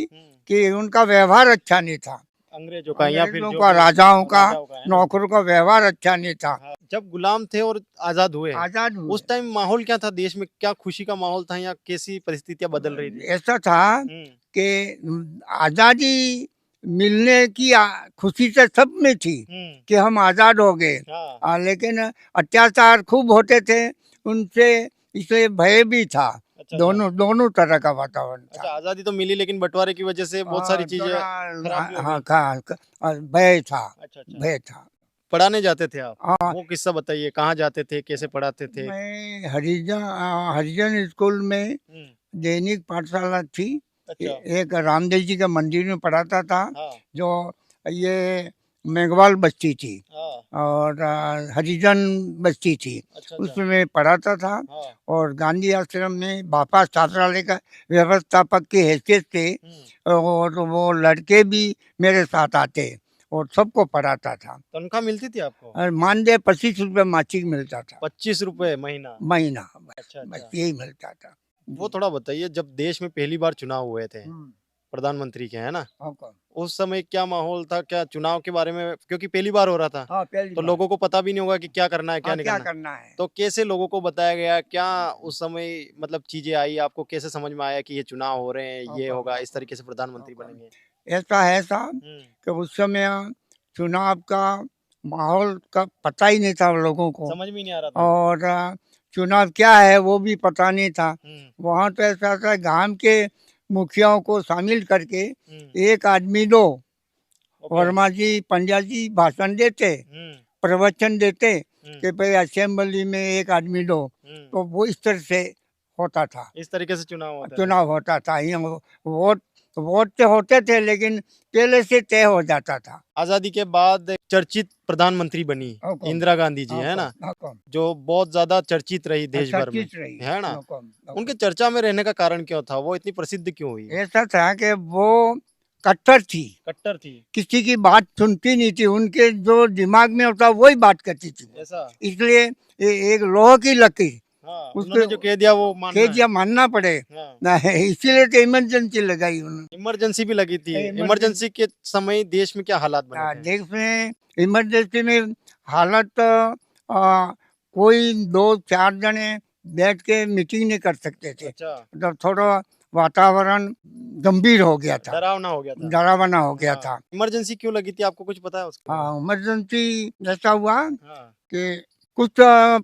Speaker 1: कि उनका व्यवहार अच्छा नहीं था।
Speaker 2: अंग्रेजों का या फिर
Speaker 1: अंग्रेजों
Speaker 2: जो
Speaker 1: का,
Speaker 2: भी
Speaker 1: राजाओं का,
Speaker 2: है ना?
Speaker 1: नौकरों का व्यवहार अच्छा नहीं था।
Speaker 2: हाँ, जब गुलाम थे और आजाद हुए,
Speaker 1: आजाद हुए,
Speaker 2: उस टाइम माहौल क्या था देश में? क्या खुशी का माहौल था या कैसी परिस्थितियां बदल रही थी?
Speaker 1: ऐसा था कि आजादी मिलने की खुशी से सब में थी कि हम आजाद हो गए,
Speaker 2: हाँ।
Speaker 1: लेकिन अत्याचार खूब होते थे उनसे, इसलिए भय भी था।
Speaker 2: अच्छा,
Speaker 1: दोनों तरह का वातावरण
Speaker 2: अच्छा,
Speaker 1: था।
Speaker 2: आजादी तो मिली लेकिन बंटवारे की वजह से बहुत सारी चीजें खराब भी हो
Speaker 1: हाँ,
Speaker 2: गई।
Speaker 1: भय था,
Speaker 2: अच्छा, अच्छा।
Speaker 1: भय था।
Speaker 2: पढ़ाने जाते थे आप?
Speaker 1: हाँ,
Speaker 2: वो किस्सा बताइए, कहाँ जाते थे, कैसे पढ़ाते थे?
Speaker 1: मैं हरिजन स्कूल में दैनिक पाठशाला थी,
Speaker 2: अच्छा।
Speaker 1: एक रामदेव जी के मंदिर में पढ़ाता था,
Speaker 2: हाँ,
Speaker 1: जो ये मेघवाल बस्ती थी
Speaker 2: हाँ।
Speaker 1: और हरिजन बस्ती थी,
Speaker 2: अच्छा,
Speaker 1: उसमें पढ़ाता था।
Speaker 2: हाँ।
Speaker 1: और गांधी आश्रम में बापा छात्रालय का व्यवस्थापक की हैसियत से, और वो लड़के भी मेरे साथ आते और सबको पढ़ाता था।
Speaker 2: तनख्वाह मिलती थी आपको?
Speaker 1: और मानदेय 25 रुपये मासिक मिलता था,
Speaker 2: 25 रुपए महीना?
Speaker 1: महीना।
Speaker 2: अच्छा,
Speaker 1: बस
Speaker 2: अच्छा।
Speaker 1: यही मिलता था।
Speaker 2: वो थोड़ा बताइए, जब देश में पहली बार चुनाव हुए थे, प्रधानमंत्री के, है ना? उस समय क्या माहौल था? क्या चुनाव के बारे में, क्योंकि पहली बार हो रहा था,
Speaker 1: हाँ, पहली
Speaker 2: तो
Speaker 1: बार।
Speaker 2: लोगों को पता भी नहीं होगा कि क्या करना है, क्या नहीं
Speaker 1: क्या
Speaker 2: करना।
Speaker 1: करना है।
Speaker 2: तो कैसे लोगों को बताया गया? क्या उस समय मतलब चीजें आई आपको? कैसे समझ में आया कि ये चुनाव हो रहे हैं, ये होगा, इस तरीके से प्रधानमंत्री बनेंगे?
Speaker 1: ऐसा है साहब कि उस समय चुनाव का माहौल का पता ही नहीं था लोगों को,
Speaker 2: समझ में नहीं आ रहा था।
Speaker 1: और चुनाव क्या है वो भी पता नहीं था। वहाँ तो ऐसा था, गांव के मुखियाओं को शामिल करके एक आदमी दो, वर्मा जी पंड्या जी भाषण देते, प्रवचन देते कि भाई असेंबली में एक आदमी दो, तो वो इस तरह से होता था।
Speaker 2: इस तरीके से चुनाव
Speaker 1: होता था। यहाँ वोट तो होते थे, लेकिन पहले से तय हो जाता था।
Speaker 2: आजादी के बाद चर्चित प्रधानमंत्री बनी
Speaker 1: हुकुम।
Speaker 2: इंदिरा गांधी जी, है ना,
Speaker 1: हुकुम।
Speaker 2: जो बहुत ज्यादा चर्चित रही देश भर में,
Speaker 1: चर्चित रही।
Speaker 2: है ना।
Speaker 1: हुकुम, हुकुम।
Speaker 2: उनके चर्चा में रहने का कारण क्या था, वो इतनी प्रसिद्ध क्यों हुई?
Speaker 1: ऐसा था कि वो कट्टर थी,
Speaker 2: कट्टर थी,
Speaker 1: किसी की बात सुनती नहीं थी, उनके जो दिमाग में होता वही बात करती थी वो।
Speaker 2: ऐसा।
Speaker 1: इसलिए एक लोहे की लकीर
Speaker 2: हाँ,
Speaker 1: उसके
Speaker 2: उन्होंने जो कह दिया वो मानना है।
Speaker 1: खेदिया मानना पड़े।
Speaker 2: हाँ।
Speaker 1: ना, इसीलिए तो इमरजेंसी लगाई उन्होंने।
Speaker 2: इमरजेंसी भी लगी थी।
Speaker 1: इमरजेंसी
Speaker 2: इमरजेंसी के समय देश में क्या हालात बने थे?
Speaker 1: देश में इमरजेंसी में हालत कोई दो चार जने बैठ के मीटिंग नहीं कर सकते थे।
Speaker 2: अच्छा,
Speaker 1: मतलब थोड़ा वातावरण गंभीर हो गया था,
Speaker 2: डरावना हो गया था।
Speaker 1: डरावना हो गया
Speaker 2: हाँ।
Speaker 1: था।
Speaker 2: इमरजेंसी क्यों लगी थी, आपको कुछ पता है उसके बारे
Speaker 1: हाँ, इमरजेंसी ऐसा हुआ
Speaker 2: में? हाँ,
Speaker 1: कि कुछ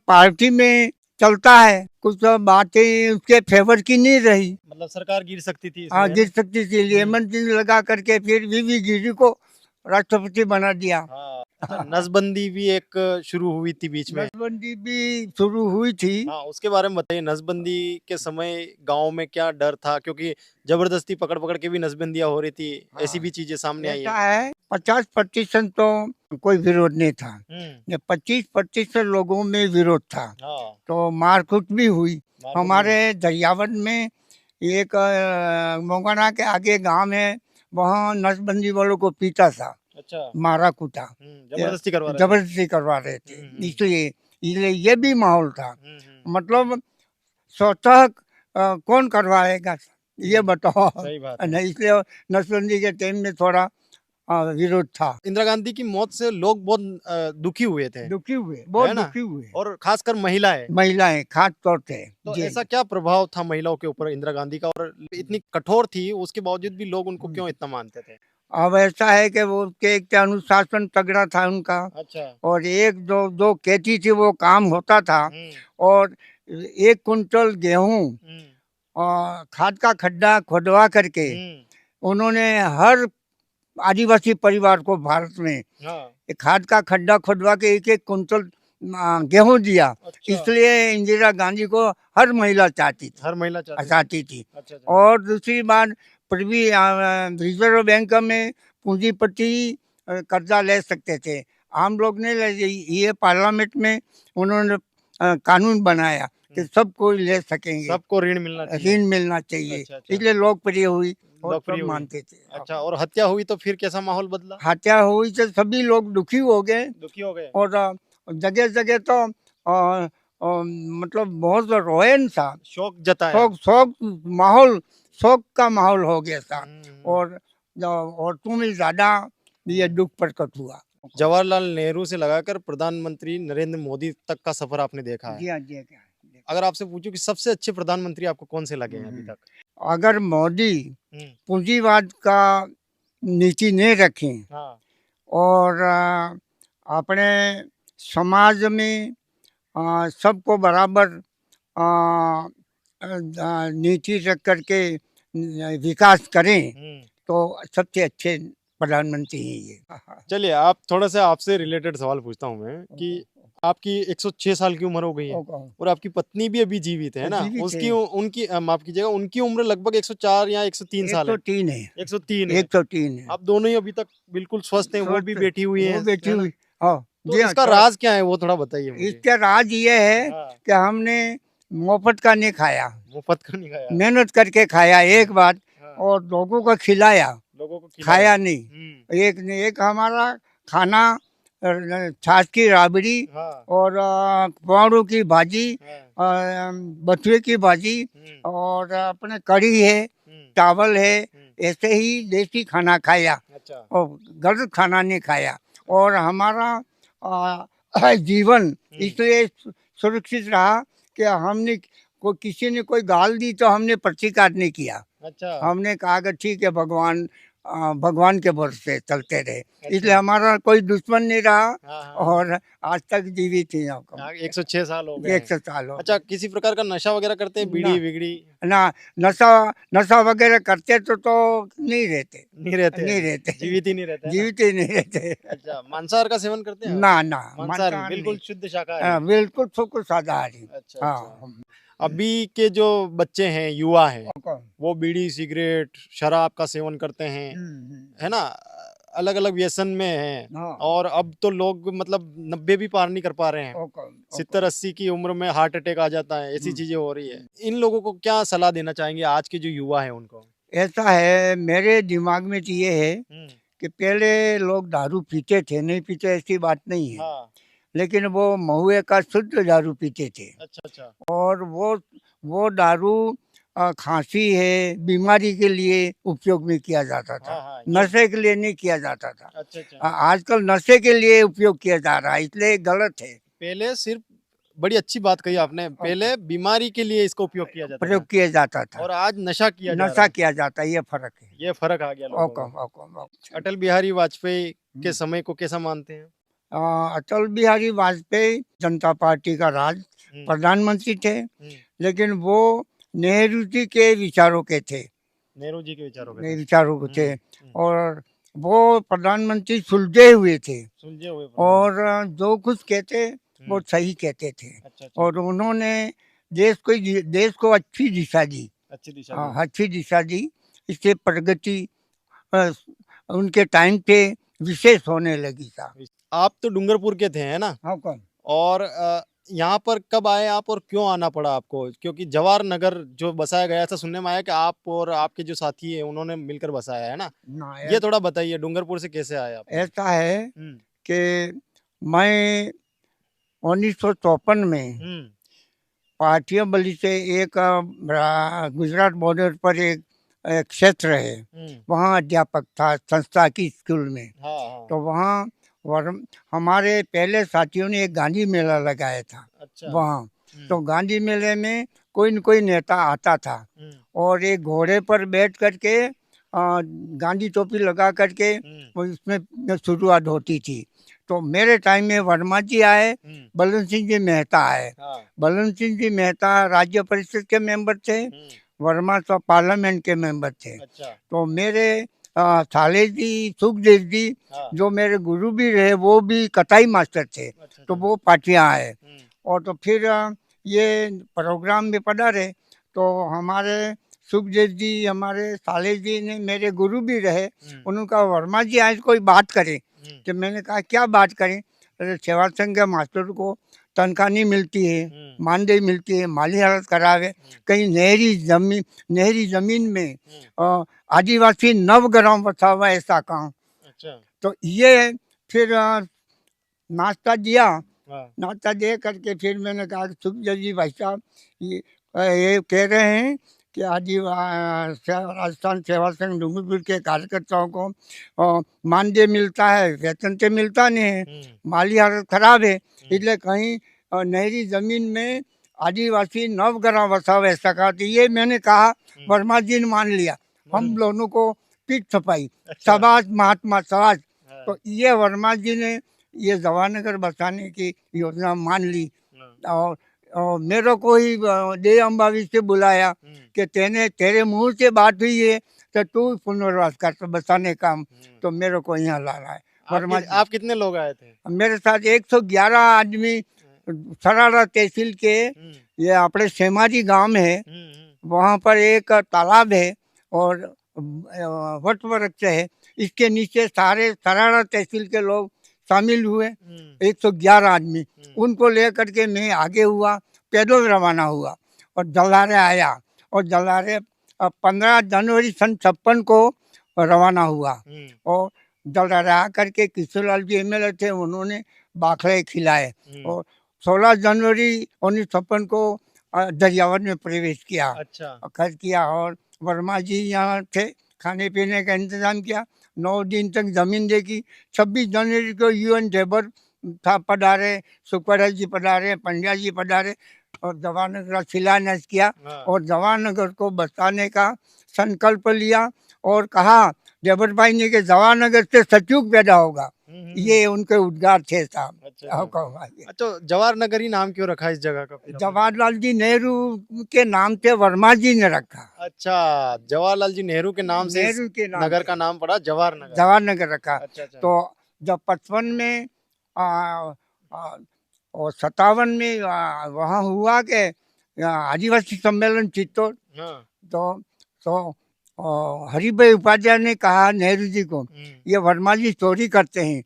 Speaker 1: पार्टी में चलता है, कुछ बातें उसके फेवर की नहीं रही।
Speaker 2: मतलब सरकार गिर सकती थी
Speaker 1: हाँ,
Speaker 2: इसमें, है
Speaker 1: गिर
Speaker 2: ना?
Speaker 1: सकती थी, इसलिए इमरजेंसी लगा करके फिर वीवी गिरी को राष्ट्रपति बना दिया।
Speaker 2: हाँ, अच्छा, नसबंदी भी एक शुरू हुई थी बीच में।
Speaker 1: नसबंदी भी शुरू हुई थी।
Speaker 2: हाँ, उसके बारे में बताइए। नसबंदी के समय गांव में क्या डर था, क्योंकि जबरदस्ती पकड़ पकड़ के भी नसबंदियां हो रही थी, ऐसी भी चीजें सामने आई
Speaker 1: ऐसा
Speaker 2: है।
Speaker 1: है 50% तो कोई विरोध नहीं था,
Speaker 2: हम्म।
Speaker 1: ये 25% लोगों में विरोध था।
Speaker 2: हाँ,
Speaker 1: तो मारकूट भी हुई।
Speaker 2: मारपीट
Speaker 1: हमारे दरियावद में एक मोगना के आगे गांव है, वहाँ नसबंदी वालों को पीटा था,
Speaker 2: अच्छा।
Speaker 1: मारा कूटा,
Speaker 2: जबरदस्ती करवा रहे थे।
Speaker 1: जबरदस्ती करवा रहे थे। इसलिए इसलिए ये भी माहौल था। मतलब स्वतः कौन करवाएगा, ये बताओ।
Speaker 2: सही बात है।
Speaker 1: नहीं, इसलिए नसबंदी के टाइम में थोड़ा विरोध था।
Speaker 2: इंदिरा गांधी की मौत से लोग बहुत दुखी हुए थे,
Speaker 1: दुखी हुए, बहुत
Speaker 2: है ना?
Speaker 1: दुखी हुए।
Speaker 2: और खासकर महिलाएं।
Speaker 1: महिलाएं खास तौर पे।
Speaker 2: तो
Speaker 1: जी।
Speaker 2: ऐसा क्या प्रभाव था महिलाओं के ऊपर इंदिरा गांधी का, और इतनी कठोर थी उसके बावजूद भी लोग उनको क्यों इतना मानते थे?
Speaker 1: अब ऐसा है कि वो के एक अनुशासन तगड़ा था उनका,
Speaker 2: अच्छा।
Speaker 1: और एक जो जो कहती थी वो काम होता था। और 1 कुंटल गेहूं खाद का खड्डा खोदवा करके उन्होंने हर आदिवासी परिवार को भारत में
Speaker 2: हाँ।
Speaker 1: एक खाद का खड्डा खोदवा के 1-1 कुंटल गेहूं दिया।
Speaker 2: अच्छा।
Speaker 1: इसलिए इंदिरा गांधी को हर महिला चाहती थी,
Speaker 2: हर महिला चाहती थी।
Speaker 1: चाहती थी।
Speaker 2: अच्छा, अच्छा।
Speaker 1: और दूसरी बात, पूर्वी रिजर्व बैंक में पूंजीपति कर्जा ले सकते थे, आम लोग नहीं ले। ये पार्लियामेंट में उन्होंने कानून बनाया कि सब कोई ले सकेंगे,
Speaker 2: सबको ऋण मिलना चाहिए।
Speaker 1: ऋण मिलना चाहिए।
Speaker 2: अच्छा, अच्छा।
Speaker 1: इसलिए लोकप्रिय हुई और
Speaker 2: लोकप्रिय
Speaker 1: सब
Speaker 2: हुई।
Speaker 1: मानते थे।
Speaker 2: अच्छा, और हत्या हुई तो फिर कैसा माहौल बदला?
Speaker 1: हत्या हुई तो सभी लोग दुखी हो गए।
Speaker 2: दुखी हो गए।
Speaker 1: और जगह जगह तो मतलब बहुत रोयन था,
Speaker 2: शोक जताया।
Speaker 1: शोक शोक माहौल, शोक का माहौल हो गया था।
Speaker 2: हम्म।
Speaker 1: और औरतों में ज्यादा ये दुख प्रकट हुआ।
Speaker 2: जवाहरलाल नेहरू से लगाकर प्रधानमंत्री नरेंद्र मोदी तक का सफर आपने देखा है।
Speaker 1: जी हाँ, जी हाँ, क्या है।
Speaker 2: अगर आपसे पूछूं कि सबसे अच्छे प्रधानमंत्री आपको कौन से लगे हैं अभी तक?
Speaker 1: अगर मोदी
Speaker 2: हम्म।
Speaker 1: पूंजीवाद का नीति नहीं रखें
Speaker 2: हाँ।
Speaker 1: और अपने समाज में सबको बराबर नीति रख करके विकास करें तो सबसे अच्छे प्रधानमंत्री हैं ये।
Speaker 2: चलिए, आप थोड़ा सा आपसे रिलेटेड सवाल पूछता हूँ मैं कि आपकी 106 साल की उम्र हो गई है और आपकी पत्नी भी अभी जीवित है ना?
Speaker 1: जीवित
Speaker 2: उसकी
Speaker 1: है।
Speaker 2: उनकी माफ कीजिएगा, उनकी उम्र लगभग 104 या 103 साल है।
Speaker 1: 103 है।
Speaker 2: 103 है।
Speaker 1: 103 है।
Speaker 2: आप दोनों ही अभी तक बिल्कुल स्वस्थ हैं, वो भी
Speaker 1: स्वस्थ,
Speaker 2: बैठी हुई
Speaker 1: वो
Speaker 2: हैं,
Speaker 1: बैठी
Speaker 2: है ना?
Speaker 1: हुई। हाँ,
Speaker 2: तो
Speaker 1: जी हाँ,
Speaker 2: इसका राज क्या है, वो थोड़ा बताइए मुझे।
Speaker 1: इसका राज ये है
Speaker 2: हाँ।
Speaker 1: कि हमने मुफ्त का नहीं खाया,
Speaker 2: मुफ्त का नहीं खाया।
Speaker 1: मेहनत करके खाया एक बार,
Speaker 2: हाँ।
Speaker 1: और लोगों को खिलाया,
Speaker 2: लोगों को खिलाया।
Speaker 1: खाया नहीं। एक ने एक हमारा खाना छाछ की राबड़ी
Speaker 2: हाँ।
Speaker 1: और पुआड़ों की भाजी,
Speaker 2: हाँ।
Speaker 1: बथुए की भाजी, और अपने कढ़ी है, चावल है, ऐसे ही देसी खाना खाया,
Speaker 2: अच्छा।
Speaker 1: और गलत खाना नहीं खाया। और हमारा जीवन इसलिए सुरक्षित रहा कि हमने किसी ने कोई गाल दी तो हमने प्रतिकार नहीं किया।
Speaker 2: अच्छा।
Speaker 1: हमने कहा कि ठीक है, भगवान के भरोसे चलते रहे।
Speaker 2: अच्छा।
Speaker 1: इसलिए हमारा कोई दुश्मन नहीं रहा।
Speaker 2: हाँ, हाँ।
Speaker 1: और आज तक जीवित ही हैं।
Speaker 2: 106 साल हो गए।
Speaker 1: 100 साल हो
Speaker 2: अच्छा,
Speaker 1: गए।
Speaker 2: किसी प्रकार का नशा वगैरह करते हैं,
Speaker 1: ना।
Speaker 2: बीड़ी बिगड़ी?
Speaker 1: ना, नशा नशा वगैरह करते तो नहीं रहते,
Speaker 2: नहीं रहते
Speaker 1: नहीं
Speaker 2: हैं।
Speaker 1: रहते,
Speaker 2: जीवित ही नहीं रहते हैं ना?
Speaker 1: जीवित ही नहीं रहते।
Speaker 2: अच्छा, मांसाहार का सेवन करते हैं आप?
Speaker 1: ना ना,
Speaker 2: मांसाहारी,
Speaker 1: मांसाहार
Speaker 2: बिल्कुल
Speaker 1: नहीं।
Speaker 2: शुद्ध शाकाहारी।
Speaker 1: बिल्कुल सबको शाकाहारी।
Speaker 2: अच्छा, अच्छा।
Speaker 1: हाँ।
Speaker 2: अभी के जो बच्चे हैं, युवा हैं,
Speaker 1: कौन?
Speaker 2: वो बीड़ी सिगरेट शराब का सेवन करते हैं, है ना? अलग अलग व्यसन में हैं
Speaker 1: हाँ
Speaker 2: और अब तो लोग मतलब 90 भी पार नहीं कर पा रहे हैं।
Speaker 1: ओके
Speaker 2: 70-80 की उम्र में हार्ट अटैक आ जाता है, ऐसी
Speaker 1: हम्म।
Speaker 2: चीजें हो रही है। इन लोगों को क्या सलाह देना चाहेंगे आज के जो युवा है उनको?
Speaker 1: ऐसा है मेरे दिमाग में तो ये है
Speaker 2: हम्म।
Speaker 1: कि पहले लोग दारू पीते थे, नहीं पीते ऐसी बात नहीं है,
Speaker 2: हाँ।
Speaker 1: लेकिन वो महुए का शुद्ध दारू पीते थे।
Speaker 2: अच्छा अच्छा।
Speaker 1: और वो दारू खांसी है, बीमारी के लिए उपयोग में किया जाता था,
Speaker 2: हाँ हाँ ये।
Speaker 1: नशे के लिए नहीं किया जाता था।
Speaker 2: अच्छा अच्छा।
Speaker 1: आजकल नशे के लिए उपयोग किया जा रहा है, इसलिए गलत है।
Speaker 2: पहले सिर्फ बड़ी अच्छी बात कही आपने, पहले बीमारी के लिए इसको उपयोग किया जाता
Speaker 1: प्रयोग
Speaker 2: था
Speaker 1: किया जाता था,
Speaker 2: और आज नशा किया जा रहा
Speaker 1: नशा
Speaker 2: है।
Speaker 1: किया जाता है, ये फर्क है।
Speaker 2: ये फर्क आ गया लोगों
Speaker 1: ओके
Speaker 2: में।
Speaker 1: ओके
Speaker 2: अटल बिहारी वाजपेयी के समय को कैसा मानते हैं?
Speaker 1: अटल बिहारी वाजपेयी जनता पार्टी का राज
Speaker 2: हम्म।
Speaker 1: प्रधानमंत्री थे,
Speaker 2: हम्म।
Speaker 1: लेकिन वो नेहरू जी के विचारों के थे,
Speaker 2: नेहरू जी के विचारों के थे।
Speaker 1: विचारों के थे।
Speaker 2: हम्म।
Speaker 1: और वो प्रधानमंत्री सुलझे हुए थे
Speaker 2: सुलझे हुए
Speaker 1: और
Speaker 2: प्रधानमंत्री।
Speaker 1: जो कुछ कहते वो
Speaker 2: हम्म।
Speaker 1: सही कहते थे।
Speaker 2: अच्छा अच्छा।
Speaker 1: और उन्होंने देश को अच्छी दिशा दी,
Speaker 2: अच्छी दिशा दी।
Speaker 1: अच्छी दिशा दी। इससे प्रगति अ, उनके टाइम पे विशेष होने लगी था।
Speaker 2: आप तो डूंगरपुर के थे है ना?
Speaker 1: हाँ कौन
Speaker 2: और यहाँ पर कब आए आप और क्यों आना पड़ा आपको? क्योंकि जवाहर नगर जो बसाया गया था, सुनने में आया कि आप और आपके जो साथी है उन्होंने मिलकर बसाया है ना?
Speaker 1: ना
Speaker 2: ये थोड़ा बताइए डूंगरपुर से कैसे आए आप?
Speaker 1: ऐसा है
Speaker 2: हम्म।
Speaker 1: कि मैं 1954 में
Speaker 2: हम्म।
Speaker 1: पाटियाबली से एक गुजरात बॉर्डर पर एक क्षेत्र है, वहाँ अध्यापक था संस्था की स्कूल में।
Speaker 2: हाँ हाँ।
Speaker 1: तो वहाँ हमारे पहले साथियों ने एक गांधी मेला लगाया था
Speaker 2: अच्छा।
Speaker 1: वहाँ। तो गांधी मेले में कोई न कोई नेता आता था और एक घोड़े पर बैठ करके गांधी टोपी लगा करके वो इसमें शुरुआत होती थी। तो मेरे टाइम में वर्मा जी आए, बलवंत सिंह जी मेहता आए।
Speaker 2: हाँ।
Speaker 1: बलवंत सिंह जी मेहता राज्य परिषद के मेंबर थे, वर्मा तो पार्लियामेंट के मेंबर थे।
Speaker 2: अच्छा।
Speaker 1: तो मेरे साले जी सुखदेव जी
Speaker 2: हाँ।
Speaker 1: जो मेरे गुरु भी रहे वो भी कताई मास्टर थे।
Speaker 2: अच्छा
Speaker 1: तो
Speaker 2: अच्छा।
Speaker 1: वो पार्टियाँ आए और तो फिर ये प्रोग्राम में पधारे। तो हमारे सुखदेव जी हमारे साले जी ने मेरे गुरु भी रहे। उन्होंने कहा वर्मा जी आज कोई बात करें। तो मैंने कहा क्या बात करें? अरे सेवा संघ के मास्टर को तनख्वाह नहीं मिलती है, मानदेय मिलती है, माली हालत खराब है, कहीं नहरी जमीन में आदिवासी नवग्राम बसा हुआ ऐसा काम।
Speaker 2: अच्छा।
Speaker 1: तो ये फिर नाश्ता दिया,
Speaker 2: हाँ।
Speaker 1: नाश्ता दे करके फिर मैंने कहा कि सुखदेव जी भाई साहब ये कह रहे हैं कि राजस्थान सेवा संघ डूंगरपुर के कार्यकर्ताओं को मानदेय मिलता है, वेतन तो मिलता नहीं है, माली हालत खराब है, इसलिए कहीं नहरी जमीन में आदिवासी नवग्राम बसा हुआ ऐसा कहा। तो ये मैंने कहा, वर्मा जी ने मान लिया, हम दोनों को पीठ थपाई,
Speaker 2: अच्छा।
Speaker 1: शाबाश महात्मा शाबाश।
Speaker 2: हाँ।
Speaker 1: तो ये वर्मा जी ने ये जवाहरनगर बसाने की योजना मान ली और मेरे को ही दे अम्बावी से बुलाया कि तेरे मुंह से बात हुई है तो तू पुनर्वास कर बसाने का। तो मेरे को यहाँ ला रहा है वर्मा जी।
Speaker 2: आप कितने लोग आए थे?
Speaker 1: मेरे साथ 111 आदमी सरारा तहसील के ये अपने सेमाजी गांव है, वहाँ पर एक तालाब है और वट वृक्ष है, इसके नीचे सारे सरारा तहसील के लोग शामिल हुए, 111 आदमी। उनको लेकर के मैं आगे हुआ, पैदल रवाना हुआ और जलारे आया और जलारे 15 जनवरी सन 56 को रवाना हुआ। और जलारे आकर के किशोरलाल जी एमएलए थे, उन्होंने बाखड़े खिलाए और 16 जनवरी 1956 को दरियावत में प्रवेश किया।
Speaker 2: अच्छा।
Speaker 1: खर्च किया और वर्मा जी यहाँ थे, खाने पीने का इंतजाम किया, 9 दिन तक जमीन देखी। 26 जनवरी को यूएन टेबर था पधारे, सुखराज जी पधारे, पंड्या जी पधारे और जवाहरनगर का शिलान्यास किया और जवाहरनगर को बसाने का संकल्प लिया और कहा जबर भाई ने कि जवाहरनगर से सतयुग पैदा होगा। ये उनके उद्गार थे साहब।
Speaker 2: अच्छा, जवाहरनगर ही नाम क्यों रखा इस जगह का?
Speaker 1: जवाहरलाल जी नेहरू के नाम से वर्मा जी ने रखा। अच्छा,
Speaker 2: जवाहरलाल जी नेहरू के नाम से
Speaker 1: नेहरू के नाम
Speaker 2: नगर का नाम पड़ा जवाहरनगर।
Speaker 1: जवाहरनगर रखा।
Speaker 2: अच्छा अच्छा।
Speaker 1: तो जब 55 में और 57 में वहाँ हुआ कि आदिवासी सम्मेलन चित्तौड़,
Speaker 2: हाँ।
Speaker 1: तो और हरि भाई उपाध्याय ने कहा नेहरू जी को, ये वर्मा जी चोरी करते हैं।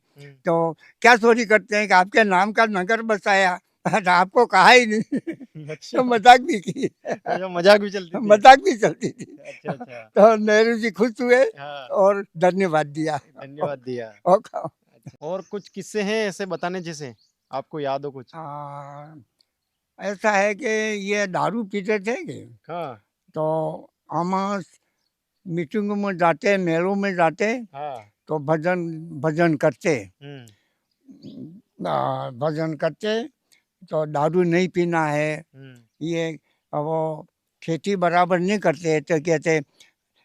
Speaker 1: तो क्या चोरी करते हैं कि आपके नाम का नगर बसाया और आपको कहा ही नहीं।
Speaker 2: अच्छा।
Speaker 1: तो मजाक भी की,
Speaker 2: अच्छा, मजाक भी चलती थी।
Speaker 1: मजाक भी चलती थी।
Speaker 2: अच्छा अच्छा।
Speaker 1: तो नेहरू जी खुश हुए
Speaker 2: हाँ,
Speaker 1: और धन्यवाद दिया।
Speaker 2: धन्यवाद दिया।
Speaker 1: और कहा,
Speaker 2: अच्छा, और कुछ किस्से हैं ऐसे बताने जैसे आपको याद हो कुछ?
Speaker 1: आ, ऐसा है कि ये दारू पीते थे कि,
Speaker 2: हाँ
Speaker 1: तो हम मीटिंगों में जाते, मेलों में जाते,
Speaker 2: हाँ।
Speaker 1: तो भजन भजन करते,
Speaker 2: हम्म।
Speaker 1: भजन करते, तो दारू नहीं पीना है।
Speaker 2: हम्म।
Speaker 1: ये वो खेती बराबर नहीं करते तो कहते,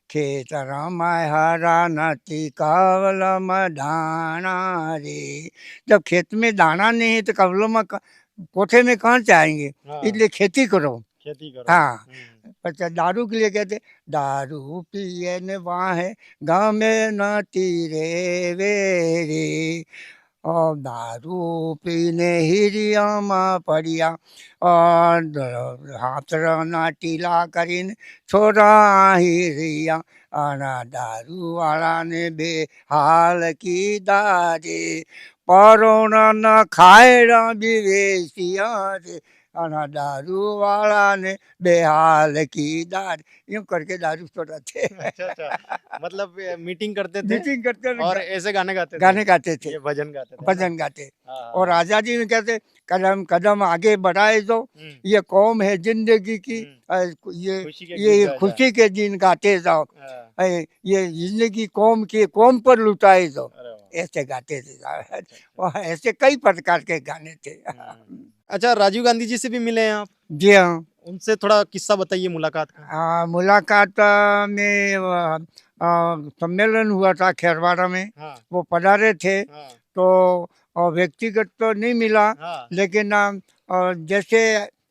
Speaker 1: खेत रामाय हरा नती कवलम दाना रे। जब खेत में दाना नहीं है तो कवलम कोठे में कहाँ से आएंगे,
Speaker 2: हाँ,
Speaker 1: इसलिए खेती करो।
Speaker 2: खेती करो।
Speaker 1: हाँ, अच्छा दारू के लिए कहते, दारू पिए न वाहे गाँव में न तीरे वेरे, और दारू पीने हिरियामा पड़िया, और हाथ रना टीला करीन छोरा हिरिया, आना दारू वाला ने बेहाल की दारे, परोना न खाए रा विवेशिया रे, आना दारू वाला ने बेहाल की दारे, यूं करके दारू छोड़ाते।
Speaker 2: अच्छा अच्छा। मतलब मीटिंग करते थे
Speaker 1: मीटिंग करते
Speaker 2: और
Speaker 1: थे,
Speaker 2: ऐसे गाने गाते थे।
Speaker 1: गाने गाते थे,
Speaker 2: ये भजन गाते थे, है ना?
Speaker 1: भजन गाते।
Speaker 2: हाँ
Speaker 1: और
Speaker 2: हाँ।
Speaker 1: आज़ादी में कहते, कदम कदम आगे बढ़ाए दो,
Speaker 2: हम्म।
Speaker 1: ये कौम है जिंदगी की, ये
Speaker 2: खुशी के गीत
Speaker 1: ये
Speaker 2: गा जा।
Speaker 1: खुशी के दिन गाते जाओ,
Speaker 2: हाँ।
Speaker 1: ये जिंदगी कौम की, कौम पर लुटाए दो,
Speaker 2: अरे वाह।
Speaker 1: ऐसे गाते थे।
Speaker 2: अच्छा अच्छा।
Speaker 1: और ऐसे कई प्रकार के गाने थे।
Speaker 2: अच्छा, राजीव गांधी जी से भी मिले हैं आप?
Speaker 1: जी हाँ।
Speaker 2: उनसे थोड़ा किस्सा बताइए मुलाकात का।
Speaker 1: मुलाकात में सम्मेलन हुआ था खेरवाड़ा में,
Speaker 2: हाँ
Speaker 1: वो पधारे थे।
Speaker 2: हाँ
Speaker 1: तो व्यक्तिगत तो नहीं मिला,
Speaker 2: हाँ।
Speaker 1: लेकिन जैसे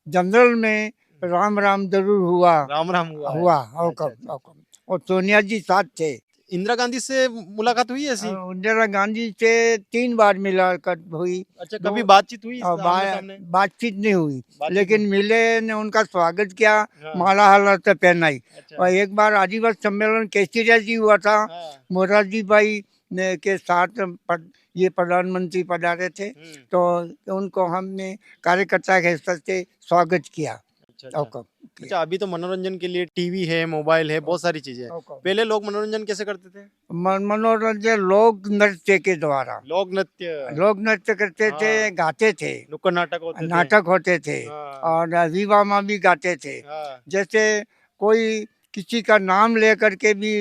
Speaker 1: जनरल में राम राम जरूर हुआ,
Speaker 2: राम राम हुआ है।
Speaker 1: हुआ।
Speaker 2: अच्छा अच्छा।
Speaker 1: और सोनिया जी साथ थे।
Speaker 2: इंदिरा गांधी से मुलाकात हुई ऐसी?
Speaker 1: इंदिरा गांधी से 3 बार मुलाकात हुई।
Speaker 2: अच्छा,
Speaker 1: दो
Speaker 2: कभी बातचीत हुई आमने सामने?
Speaker 1: बातचीत नहीं हुई,
Speaker 2: बातचीत
Speaker 1: लेकिन
Speaker 2: नहीं।
Speaker 1: मिले ने उनका स्वागत किया,
Speaker 2: हाँ
Speaker 1: माला हालत पहनाई।
Speaker 2: अच्छा।
Speaker 1: और एक बार आदिवासी सम्मेलन केसरिया जी हुआ था,
Speaker 2: हाँ।
Speaker 1: मोरारजी भाई ने के साथ ये प्रधानमंत्री पधारे थे,
Speaker 2: हम्म।
Speaker 1: तो उनको हमने कार्यकर्ता के हिसाब से स्वागत किया।
Speaker 2: अच्छा अच्छा।
Speaker 1: ओके, किया।
Speaker 2: अच्छा, अभी तो मनोरंजन के लिए टीवी है, मोबाइल है, बहुत सारी चीजें हैं।
Speaker 1: ओके।
Speaker 2: पहले लोग मनोरंजन कैसे करते थे?
Speaker 1: मनोरंजन लोक नृत्य के द्वारा,
Speaker 2: लोक नृत्य।
Speaker 1: लोक नृत्य करते थे,
Speaker 2: हाँ।
Speaker 1: गाते थे,
Speaker 2: नुक्कड़ नाटक होते थे।
Speaker 1: नाटक होते थे,
Speaker 2: हाँ
Speaker 1: और विवाह में भी गाते थे।
Speaker 2: हाँ।
Speaker 1: जैसे कोई किसी का नाम लेकर के भी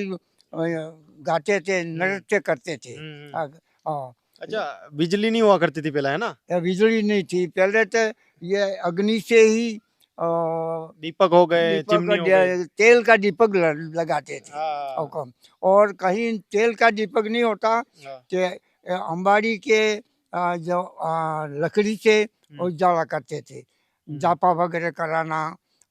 Speaker 1: गाते थे, नृत्य करते थे।
Speaker 2: हम्म।
Speaker 1: अ, अ,
Speaker 2: अच्छा, बिजली नहीं हुआ करती थी पहले, है ना?
Speaker 1: बिजली नहीं थी पहले, तो ये अग्नि से ही
Speaker 2: दीपक हो गए,
Speaker 1: दीपक,
Speaker 2: चिमनी हो गई।
Speaker 1: तेल का दीपक लगाते थे।
Speaker 2: हाँ
Speaker 1: और कहीं तेल का दीपक नहीं होता
Speaker 2: हाँ।
Speaker 1: कि अंबाड़ी के जो लकड़ी से उजाला करते थे, जापा वगैरह कराना,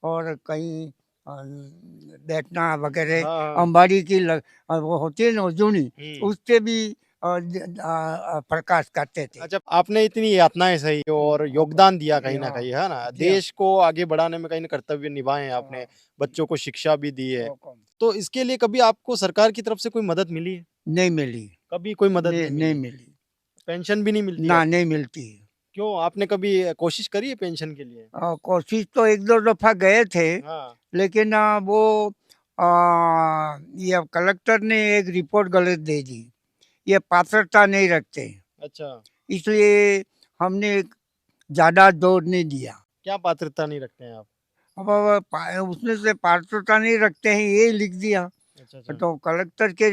Speaker 1: और कहीं बैठना वगैरह।
Speaker 2: हाँ हाँ।
Speaker 1: अंबाड़ी की वो होती है ना जूनी,
Speaker 2: हम्म।
Speaker 1: उससे भी प्रकाश करते थे।
Speaker 2: अच्छा, आपने इतनी यातनाएं सही और योगदान दिया कहीं ना
Speaker 1: हाँ,
Speaker 2: कहीं, है ना?
Speaker 1: जी हाँ।
Speaker 2: देश को आगे बढ़ाने में कहीं ना कर्तव्य निभाए हैं आपने, बच्चों को शिक्षा भी दी है। तो इसके लिए कभी आपको सरकार की तरफ से कोई मदद मिली है?
Speaker 1: नहीं मिली,
Speaker 2: कभी कोई मदद नहीं
Speaker 1: नहीं
Speaker 2: मिली?
Speaker 1: मिली,
Speaker 2: पेंशन भी नहीं मिलती
Speaker 1: ना
Speaker 2: आपको?
Speaker 1: नहीं मिलती।
Speaker 2: क्यों, आपने कभी कोशिश करी है पेंशन के लिए?
Speaker 1: कोशिश तो 1-2 दफा गए थे,
Speaker 2: हाँ
Speaker 1: लेकिन वो ये कलेक्टर ने एक रिपोर्ट गलत दे दी, ये पात्रता नहीं रखते,
Speaker 2: अच्छा।
Speaker 1: इसलिए हमने ज़्यादा जोर नहीं दिया।
Speaker 2: क्या पात्रता नहीं रखते हैं आप?
Speaker 1: अब उसमें से पात्रता नहीं रखते हैं ये लिख दिया,
Speaker 2: अच्छा अच्छा।
Speaker 1: तो कलेक्टर के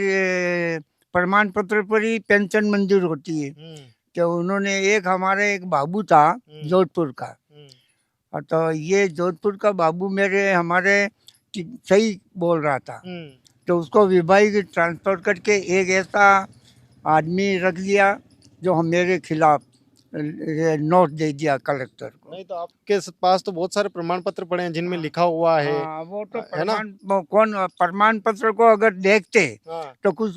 Speaker 1: प्रमाण पत्र पर ही पेंशन मंजूर होती है।
Speaker 2: हम्म
Speaker 1: तो उन्होंने हमारे एक बाबू था जोधपुर का,
Speaker 2: हम्म।
Speaker 1: तो ये जोधपुर का बाबू मेरे हमारे सही बोल रहा था,
Speaker 2: हम्म।
Speaker 1: तो उसको विभाग ट्रांसफर करके एक ऐसा आदमी रख लिया जो हम मेरे खिलाफ नोट दे दिया कलेक्टर को।
Speaker 2: नहीं तो आपके पास तो बहुत सारे प्रमाण पत्र पड़े हैं जिनमें लिखा हुआ है,
Speaker 1: हाँ, वो तो
Speaker 2: है ना?
Speaker 1: वो कौन प्रमाण पत्र को अगर देखते
Speaker 2: हाँ।
Speaker 1: तो कुछ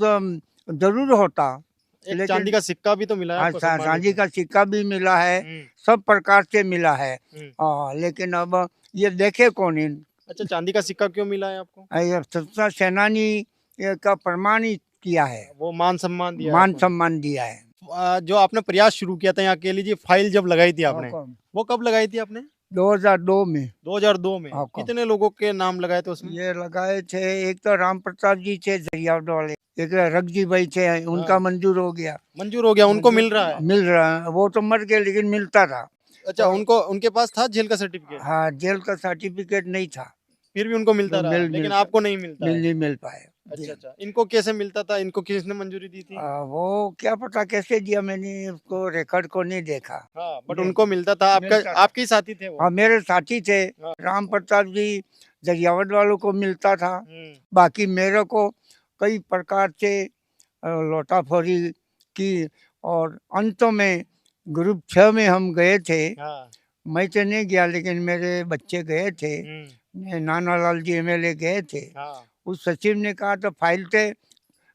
Speaker 1: जरूर होता,
Speaker 2: एक
Speaker 1: लेकिन
Speaker 2: चांदी का सिक्का भी तो मिला है
Speaker 1: हाँ,
Speaker 2: आपको सम्मान
Speaker 1: सांझी
Speaker 2: रूप
Speaker 1: का सिक्का भी मिला है,
Speaker 2: में।
Speaker 1: सब प्रकार से मिला है।
Speaker 2: हम्म।
Speaker 1: लेकिन अब ये देखे कौन इन
Speaker 2: अच्छा, चांदी का सिक्का क्यों मिला है आपको?
Speaker 1: ये स्वतंत्रता सेनानी का प्रमाणित किया है,
Speaker 2: वो मान सम्मान दिया है
Speaker 1: मान
Speaker 2: आपको?
Speaker 1: सम्मान दिया है।
Speaker 2: जो आपने प्रयास शुरू किया था यहाँ के लिए, फाइल जब लगाई थी आपने,
Speaker 1: हुकुम।
Speaker 2: वो कब लगाई थी आपने?
Speaker 1: 2002 में
Speaker 2: 2002 में।
Speaker 1: हुकुम।
Speaker 2: कितने लोगों के नाम लगाए थे उसमें?
Speaker 1: ये लगाए थे, एक तो राम प्रताप जी थे दरियावट वाले, एक रगजी भाई थे, उनका
Speaker 2: हाँ।
Speaker 1: मंजूर हो गया।
Speaker 2: मंजूर हो गया, उनको मिल रहा है?
Speaker 1: मिल रहा है, वो तो मर गए लेकिन मिलता था।
Speaker 2: अच्छा, उनको उनके पास था जेल का सर्टिफिकेट?
Speaker 1: हाँ, जेल का सर्टिफिकेट नहीं था,
Speaker 2: फिर भी उनको मिलता
Speaker 1: तो
Speaker 2: रहा, लेकिन
Speaker 1: मिलता-
Speaker 2: आपको नहीं मिलता है?
Speaker 1: नहीं मिल पाए।
Speaker 2: अच्छा अच्छा, इनको कैसे मिलता था? इनको किसने मंजूरी दी थी?
Speaker 1: वो क्या पता कैसे दिया, मैंने उसको रिकॉर्ड को नहीं देखा।
Speaker 2: हाँ, बट
Speaker 1: जी।
Speaker 2: उनको मिलता था।
Speaker 1: मिलता
Speaker 2: आपका
Speaker 1: था।
Speaker 2: आपके ही साथी थे वो?
Speaker 1: हाँ, मेरे साथी थे,
Speaker 2: हाँ।
Speaker 1: राम प्रताप जी दरियावट वालों को मिलता था,
Speaker 2: हम्म,
Speaker 1: बाकी मेरे को कई प्रकार से लोटाफोरी की, और अंत में ग्रुप 6 में हम गए थे।
Speaker 2: हाँ,
Speaker 1: मैं तो नहीं गया लेकिन मेरे बच्चे गए थे, नानालाल जी एमएलए गए थे।
Speaker 2: हाँ,
Speaker 1: उस सचिव ने कहा तो फाइल तो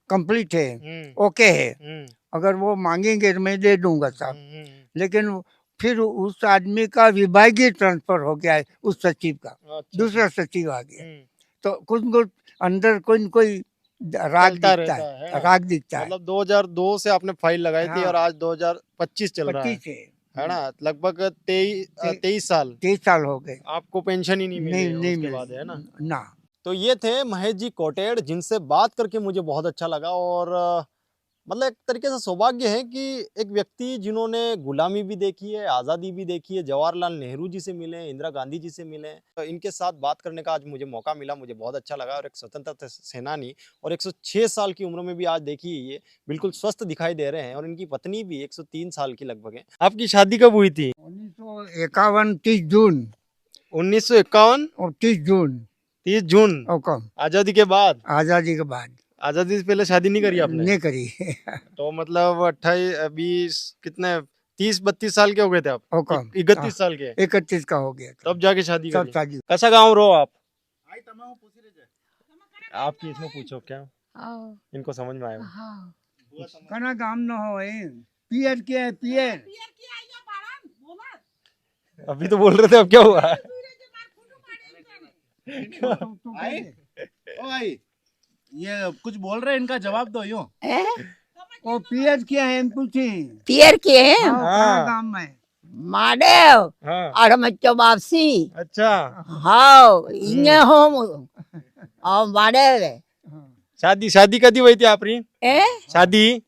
Speaker 1: कंप्लीट है,
Speaker 2: हम्म,
Speaker 1: ओके है,
Speaker 2: हम्म,
Speaker 1: अगर वो मांगेंगे तो मैं दे दूंगा साहब।
Speaker 2: हम्म,
Speaker 1: लेकिन फिर उस आदमी का विभागीय ट्रांसफर हो गया है, उस सचिव का
Speaker 2: अच्छा,
Speaker 1: दूसरा सचिव आ गया,
Speaker 2: हम्म,
Speaker 1: तो कुछ कुछ अंदर कोई न कोई राग
Speaker 2: चलता
Speaker 1: दिखता
Speaker 2: रहता
Speaker 1: है,
Speaker 2: है।
Speaker 1: राग दिखता है।
Speaker 2: मतलब 2002 से आपने फाइल लगाई थी
Speaker 1: हाँ।
Speaker 2: और आज 2025 चल रहा
Speaker 1: 25
Speaker 2: है ना? लगभग 23 साल
Speaker 1: 23 साल हो गए,
Speaker 2: आपको पेंशन ही नहीं मिली है
Speaker 1: नहीं
Speaker 2: उसके
Speaker 1: मिले
Speaker 2: बाद, है ना?
Speaker 1: ना।
Speaker 2: तो ये थे महेश जी कोटेड़, जिनसे बात करके मुझे बहुत अच्छा लगा। और मतलब एक तरीके से सौभाग्य है कि एक व्यक्ति जिन्होंने गुलामी भी देखी है, आज़ादी भी देखी है, जवाहरलाल नेहरू जी से मिले, इंदिरा गांधी जी से मिले, तो इनके साथ बात करने का आज मुझे मौका मिला, मुझे बहुत अच्छा लगा। और एक स्वतंत्रता सेनानी, और 106 साल की उम्र में भी आज देखिए ये बिल्कुल स्वस्थ दिखाई दे रहे हैं। और इनकी पत्नी भी 103 साल की लगभग है। आपकी शादी कब हुई थी?
Speaker 1: 1951 30 जून
Speaker 2: 1951
Speaker 1: और 30 जून
Speaker 2: 30 जून
Speaker 1: और कम
Speaker 2: आजादी के बाद?
Speaker 1: आजादी के बाद
Speaker 2: आजादी से पहले शादी नहीं करी आपने?
Speaker 1: नहीं करी।
Speaker 2: तो मतलब 28 20 कितने 30-32 साल के हो गए थे आप?
Speaker 1: और कम
Speaker 2: 31 साल के
Speaker 1: 31 का हो गया था,
Speaker 2: तब जाके शादी
Speaker 1: सब
Speaker 2: करी?
Speaker 1: शादी।
Speaker 2: कैसा गाँव रहो आप? आपकी इसमें पूछो क्या, इनको समझ में आएगा?
Speaker 1: कना काम न हो पियर क्या है, पियर
Speaker 2: अभी तो बोल रहे थे, अब क्या हुआ?
Speaker 3: ओ भाई, ये कुछ बोल रहे हैं, इनका जवाब दो। यूं
Speaker 1: वो पियर क्या है पूछी।
Speaker 4: पियर के हैं
Speaker 1: कना काम है
Speaker 4: माडेव
Speaker 2: हाँ,
Speaker 4: और मच्चो वापसी
Speaker 2: अच्छा।
Speaker 4: हाउ इंगे होम और माडेव
Speaker 2: शादी कदी हुई थी आपकी?
Speaker 4: ए
Speaker 2: शादी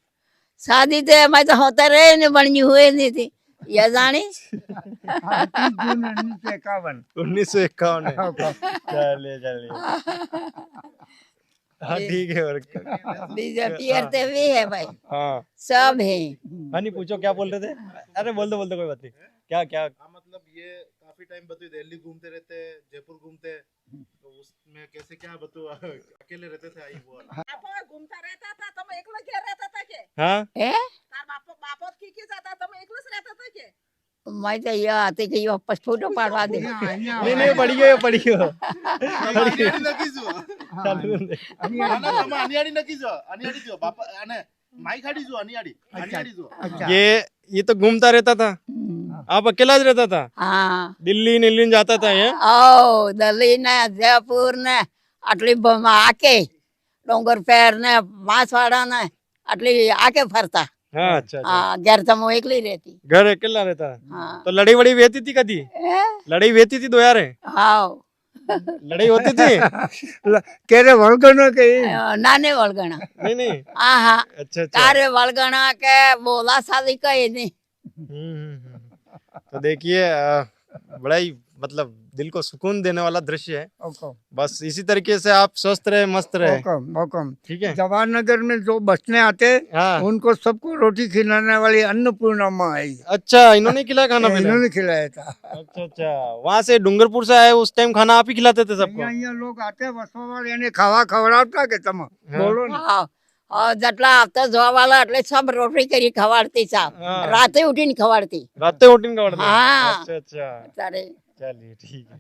Speaker 4: शादी ते मैं तो होता रहे ने बनी हुए नहीं थी ये जानी
Speaker 1: 30 जून 1951।
Speaker 2: 1951 है। चलिए हाँ, ठीक है। और
Speaker 4: बीजे पियर ते भी है भाई,
Speaker 2: हाँ
Speaker 4: सब है।
Speaker 2: हाँ, नहीं पूछो क्या बोल रहे थे? अरे बोल दो कोई बात नहीं। क्या क्या?
Speaker 3: मतलब ये काफी टाइम बतू दिल्ली घूमते रहते, जयपुर घूमते, तो उसमें कैसे क्या बतू अकेले रहते थे? आई वो
Speaker 5: घूमता रहता था तो मैं एकलो क्या रहता था के
Speaker 2: हाँ,
Speaker 4: ए
Speaker 5: तार बापोत की जाता तो मैं एकलो से रहता था के
Speaker 4: मैं तो ये आते कि ये पासपोर्ट पाड़वा दे
Speaker 2: नहीं पढ़ियो
Speaker 3: अनियाड़ी नकी जो अनियाड़ी जो बापा अने माई खाड़ी जो अनियाड़ी अनियाड़ी जो
Speaker 1: अच्छा।
Speaker 2: ये तो घूमता रहता था, आप अकेला रहता था?
Speaker 4: हाँ
Speaker 2: दिल्ली जाता था ये?
Speaker 4: ओ दिल्ली ने जयपुर ने आटली आके डोंगर पैर ने बांसवाड़ा ने आटली आके फरता।
Speaker 2: हाँ, अच्छा।
Speaker 4: हाँ घर तो मैं एकली रहती।
Speaker 2: घर अकेला रहता?
Speaker 4: हाँ
Speaker 2: तो लड़ाई वड़ी वेती थी कदी? लड़ाई वेती थी दो यार?
Speaker 4: हाँ
Speaker 2: लड़ाई होती थी?
Speaker 1: कह रहे वलगनो के
Speaker 4: नाने वलगना
Speaker 2: नहीं
Speaker 4: हाँ
Speaker 2: अच्छा
Speaker 4: कार्य वलगना के बोला शादी कही नहीं।
Speaker 2: तो देखिए बड़ा ही मतलब दिल को सुकून देने वाला दृश्य है। बस इसी तरीके से आप स्वस्थ रहे, मस्त रहे। ठीक है।
Speaker 1: जवाहरनगर में जो बसने आते
Speaker 2: हाँ,
Speaker 1: उनको सबको रोटी खिलाने वाली अन्नपूर्णा माँ आई।
Speaker 2: अच्छा, इन्होंने खिलाया खाना पीना?
Speaker 1: इन्होंने खिलाया था।
Speaker 2: अच्छा, वहाँ से डूंगरपुर से आए, उस टाइम खाना आप ही खिलाते थे सबको?
Speaker 1: यहाँ लोग आते बसवा यानी खावा खवड़ावता के तम बोलो ना।
Speaker 4: हाँ और जटला हफ्ता जोवा वाला એટલે सब रोटी કરી ખવાડતી સાહેબ
Speaker 2: हाँ।
Speaker 4: રાતે ઉઠીને ખવાડતી
Speaker 2: रातें उठीन का?
Speaker 4: हाँ।
Speaker 2: अच्छा
Speaker 4: તારે
Speaker 2: चलिए ठीक है।